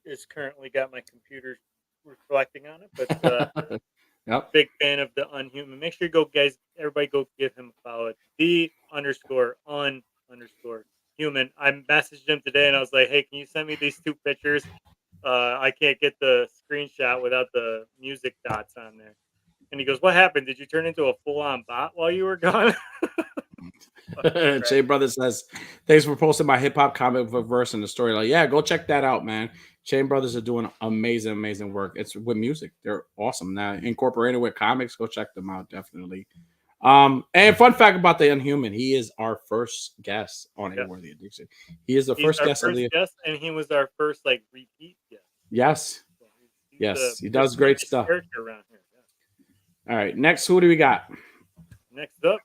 is currently got my computer reflecting on it. But big fan of the Unhuman. Make sure you everybody go give him a follow. _un_human. I messaged him today and I was like, hey, can you send me these 2 pictures? I can't get the screenshot without the music dots on there. And he goes, what happened? Did you turn into a full-on bot while you were gone? Jay Brother says, thanks for posting my hip-hop comic book verse in the story. Like, yeah, go check that out, man. Chain Brothers are doing amazing work. It's with music. They're awesome. Now, incorporated with comics, go check them out, definitely. And fun fact about the Unhuman, he is our first guest on Unworthy Addiction. He is the first guest of the guest, and he was our first repeat guest. Yes. Yes, he does great stuff. Around here. All right, next, who do we got? Next up,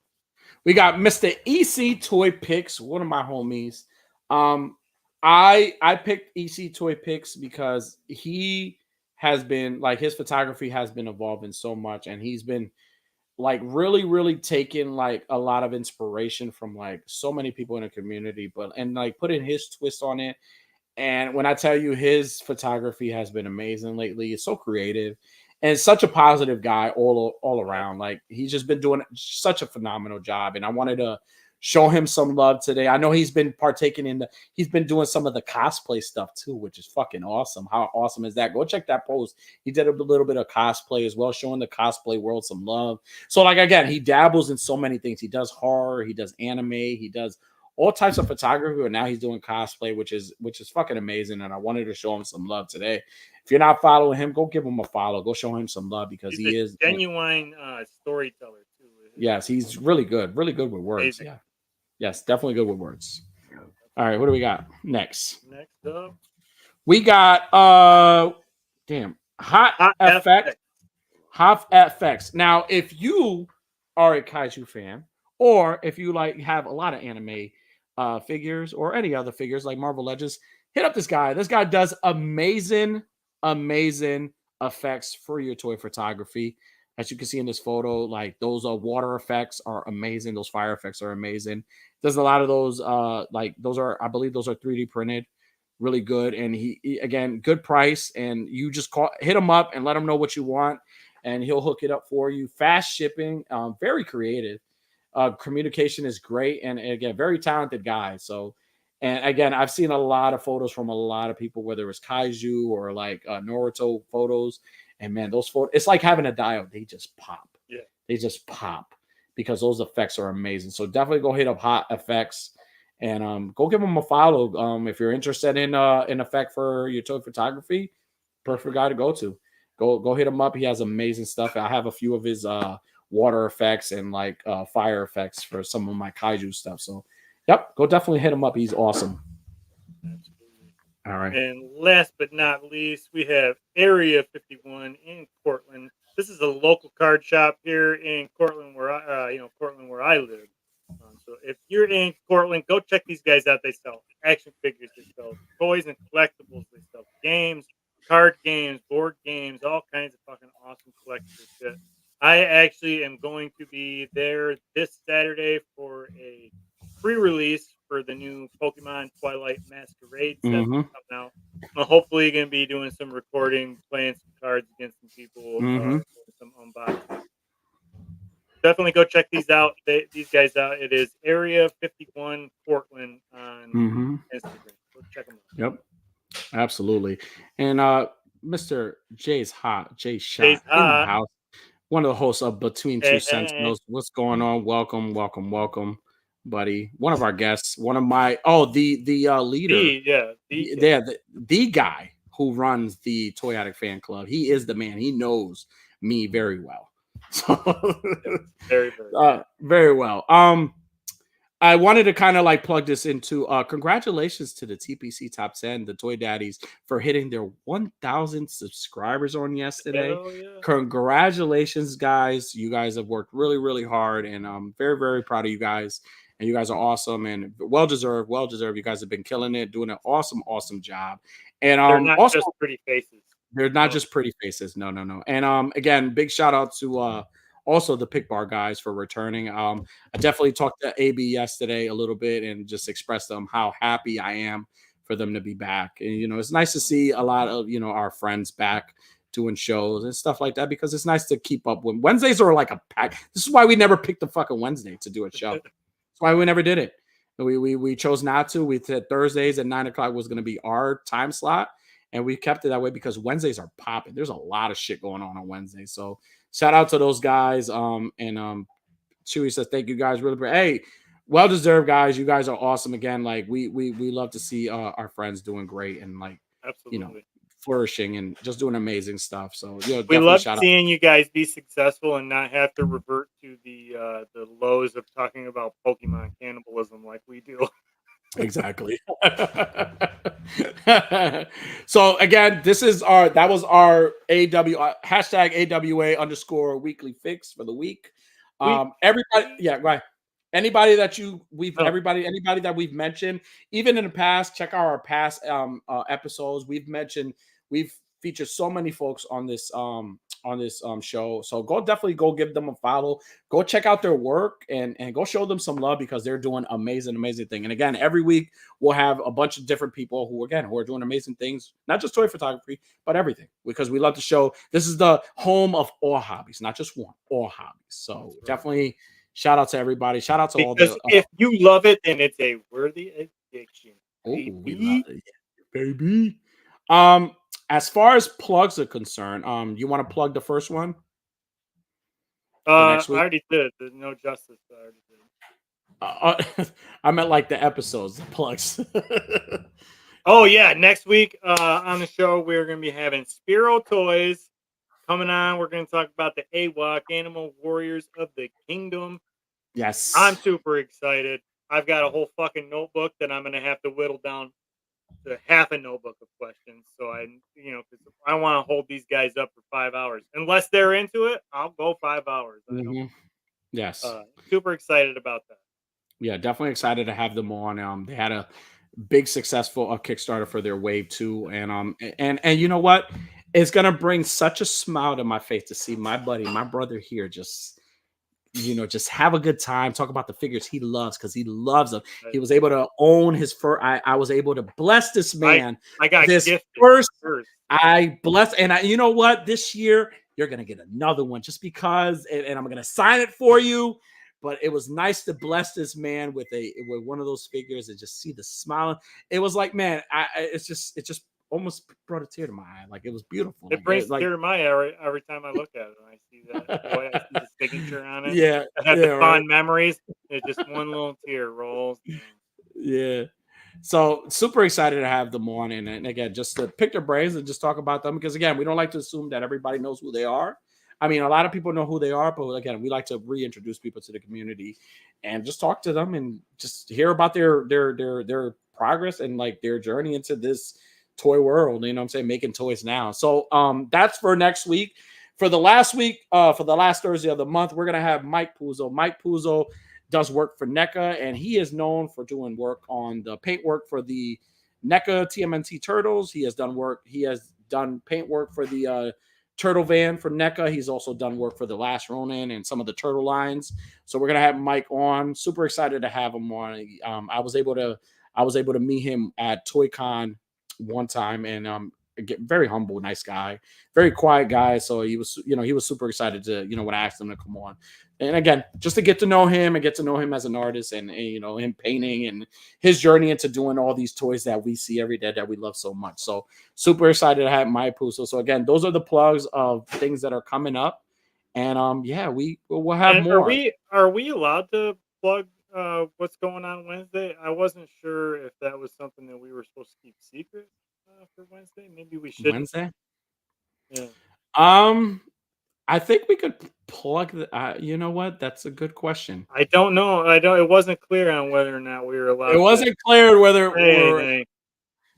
we got Mr. EC Toy Picks, one of my homies. I picked EC Toy Picks because he has been his photography has been evolving so much, and he's been really taking a lot of inspiration from so many people in the community, and putting his twist on it. And when I tell you, his photography has been amazing lately. It's so creative and such a positive guy all around. He's just been doing such a phenomenal job. And I wanted to show him some love today. I know he's been partaking he's been doing some of the cosplay stuff too, which is fucking awesome. How awesome is that? Go check that post. He did a little bit of cosplay as well, showing the cosplay world some love. So again, he dabbles in so many things. He does horror, he does anime, he does all types of photography, but now he's doing cosplay, which is fucking amazing. And I wanted to show him some love today. If you're not following him, go give him a follow. Go show him some love because he is genuine storyteller too. Yes, he's really good with words. Amazing. Yeah, yes, definitely good with words. All right, what do we got next? Next up, we got Hot FX. Now, if you are a kaiju fan, or if you have a lot of anime figures or any other figures like Marvel Legends, hit up this guy. This guy does amazing effects for your toy photography. As you can see in this photo, those water effects are amazing. Those fire effects are amazing. Does a lot of those I believe those are 3D printed, really good. And he again, good price. And you just hit him up and let him know what you want, and he'll hook it up for you. Fast shipping, very creative. Communication is great, and again, very talented guy. So, and again, I've seen a lot of photos from a lot of people, whether it's kaiju or Naruto photos, and man, those photos, it's like having a diode. They just pop. Yeah, they just pop because those effects are amazing. So definitely go hit up Hot FX and go give him a follow. If you're interested in an effect for your toy photography, perfect guy to go to. Go hit him up. He has amazing stuff. I have a few of his water effects and fire effects for some of my kaiju stuff. So, yep, go definitely hit him up. He's awesome. All right. And last but not least, we have Area 51 in Cortland. This is a local card shop here in Cortland, where Cortland, where I live. So if you're in Cortland, go check these guys out. They sell action figures, they sell toys and collectibles, they sell games, card games, board games, all kinds of fucking awesome collectible shit. I actually am going to be there this Saturday for a pre-release for the new Pokemon Twilight Masquerade set that's Mm-hmm. coming out. I'm hopefully going to be doing some recording, playing some cards against some people, Mm-hmm. some unboxing. Definitely go check these guys out. It is Area 51 Portland on Instagram. Go check them out. Yep, absolutely. And Mr. Jay's hot, Jay Jay's Shot in the hot. house. One of the hosts of Between Two Hey. Sentinels. What's going on? Welcome, welcome, welcome, buddy. One of our guests. One of my the leader. The guy who runs the Toy Addict fan club. He is the man. He knows me very well. So very, very, very well. I wanted to kind of like plug this into congratulations to the TPC Top 10, the Toy Daddies, for hitting their 1,000 subscribers on yesterday. Yeah. Congratulations, guys. You guys have worked really, really hard, and I'm very, very proud of you guys. And you guys are awesome and well deserved. Well deserved. You guys have been killing it, doing an awesome, awesome job. And they're not also just pretty faces. They're not just pretty faces. No. And again, big shout out to also the Pick Bar guys for returning. I definitely talked to AB yesterday a little bit and just expressed them how happy I am for them to be back. And it's nice to see a lot of our friends back doing shows and stuff like that, because it's nice to keep up. When Wednesdays are like a pack. This is why we never picked the fucking Wednesday to do a show. That's why we never did it. We chose not to. We said Thursdays at 9:00 was going to be our time slot. And we kept it that way because Wednesdays are popping. There's a lot of shit going on Wednesdays. So shout out to those guys. And Chewy says, thank you guys. Really great. Hey, well deserved, guys. You guys are awesome again. Like we love to see our friends doing great and like absolutely flourishing and just doing amazing stuff. So we love seeing you guys be successful and not have to revert to the lows of talking about Pokemon cannibalism like we do. Exactly. So again, that was our hashtag AWA _weekly fix for the week. Everybody, yeah, right. Anybody that anybody that we've mentioned, even in the past, check out our past episodes. We've featured so many folks on this show. So definitely go give them a follow. Go check out their work and go show them some love, because they're doing amazing thing. And again, every week we'll have a bunch of different people who are doing amazing things, not just toy photography, but everything, because we love to show this is the home of all hobbies, not just one, all hobbies. So definitely shout out to everybody. Shout out to all the if you love it, then it's a worthy addiction. We love it, baby. As far as plugs are concerned, you want to plug the first one? I already did. There's no justice. I already did. I meant like the episodes, the plugs. Oh yeah, next week on the show we're going to be having Spiro Toys coming on. We're going to talk about the AWOC, Animal Warriors of the Kingdom. Yes, I'm super excited. I've got a whole fucking notebook that I'm going to have to whittle down to half a notebook of questions. So because I want to hold these guys up for 5 hours. Unless they're into it, I'll go 5 hours. Yes. Super excited about that. Yeah, definitely excited to have them on. They had a big successful Kickstarter for their Wave 2. And you know what? It's gonna bring such a smile to my face to see my brother here just have a good time, talk about the figures he loves, because he loves them. He was able to own his first. I was able to bless this man. I got this first. I blessed, and you know what? This year you're gonna get another one, just because, and I'm gonna sign it for you. But it was nice to bless this man with one of those figures and just see the smile. It was like, man, it just almost brought a tear to my eye. Like, it was beautiful. It brings a tear to my eye every time I look at it and I see that. Boy, I see the signature on it. Yeah. I have the fond memories. It's just one little tear rolls. Yeah. So super excited to have them on. And again, just to pick their brains and just talk about them. Because again, we don't like to assume that everybody knows who they are. I mean, a lot of people know who they are, but again, we like to reintroduce people to the community and just talk to them and just hear about their progress and like their journey into this toy world. You know what I'm saying? Making toys now. So that's for next week. For the last week, for the last Thursday of the month, we're gonna have Mike Puzo. Mike Puzo does work for NECA, and he is known for doing work on the paint work for the NECA TMNT Turtles. He has done work. He has done paint work for the Turtle Van for NECA. He's also done work for the Last Ronin and some of the Turtle lines. So we're gonna have Mike on. Super excited to have him on. I was able to meet him at ToyCon one time, and get very humble, nice guy, very quiet guy. So he was super excited to, when I asked him to come on. And again, just to get to know him and get to know him as an artist and him painting and his journey into doing all these toys that we see every day that we love so much. So super excited to have Mike Puzo. So again, those are the plugs of things that are coming up. And we'll have and more. Are we allowed to plug what's going on Wednesday? I wasn't sure if that was something that we were supposed to keep secret for Wednesday. Maybe we should. Wednesday? Yeah. I think we could plug the. You know what? That's a good question. I don't know. It wasn't clear on whether or not we were allowed. It wasn't clear whether.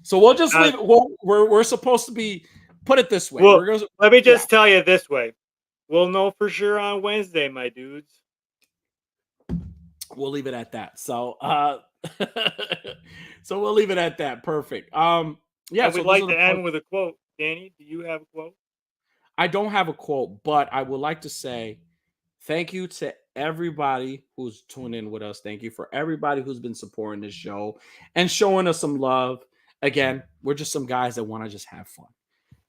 So we'll just leave. We're supposed to be. Put it this way. Well, let me just tell you this way. We'll know for sure on Wednesday, my dudes. We'll leave it at that. So, so we'll leave it at that. Perfect. Yeah. We'd like to end with a quote. Danny, do you have a quote? I don't have a quote, but I would like to say thank you to everybody who's tuned in with us. Thank you for everybody who's been supporting this show and showing us some love. Again, we're just some guys that want to just have fun.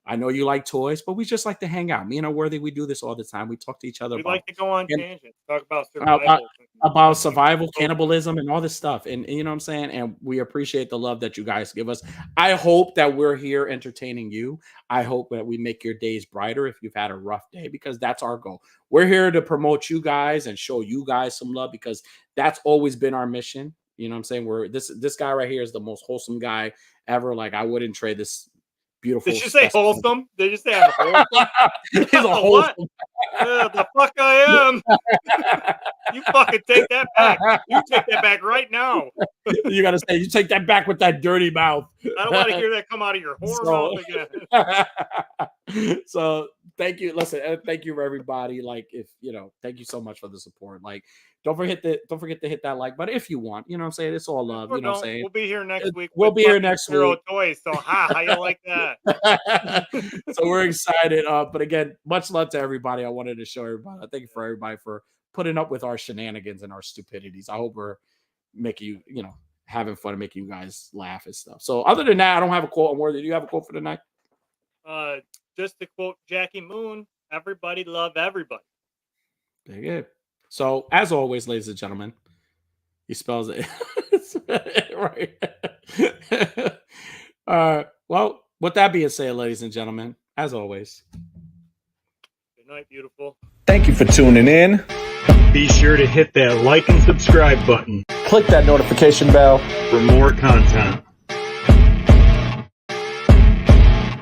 I know you like toys, but we just like to hang out. Me and Unworthy, we do this all the time. We talk to each other. We like to go on tangents, talk about survival. About survival, cannibalism, and all this stuff. And you know what I'm saying? And we appreciate the love that you guys give us. I hope that we're here entertaining you. I hope that we make your days brighter if you've had a rough day, because that's our goal. We're here to promote you guys and show you guys some love, because that's always been our mission. You know what I'm saying? This guy right here is the most wholesome guy ever. Like, I wouldn't trade this beautiful. Did you say wholesome? Did you say I'm wholesome? He's a wholesome. The fuck I am. You fucking take that back. You take that back right now. You gotta say, you take that back with that dirty mouth. I don't want to hear that come out of your whore mouth again. So thank you. Listen, thank you for everybody. Like, thank you so much for the support. Like, don't forget to hit that like button if you want. You know what I'm saying? It's all love. You know what I'm saying? We'll be here next week. We'll be here next week. Toys. So how you like that? So we're excited. But again, much love to everybody. I wanted to show everybody. I thank you for everybody for putting up with our shenanigans and our stupidities. I hope we're making you, having fun and making you guys laugh and stuff. So other than that, I don't have a quote. Unworthy, do you have a quote for tonight? Just to quote Jackie Moon, everybody love everybody. Very good. So as always, ladies and gentlemen, he spells it right. Well, with that being said, ladies and gentlemen, as always, good night, beautiful. Thank you for tuning in. Be sure to hit that like and subscribe button. Click that notification bell for more content.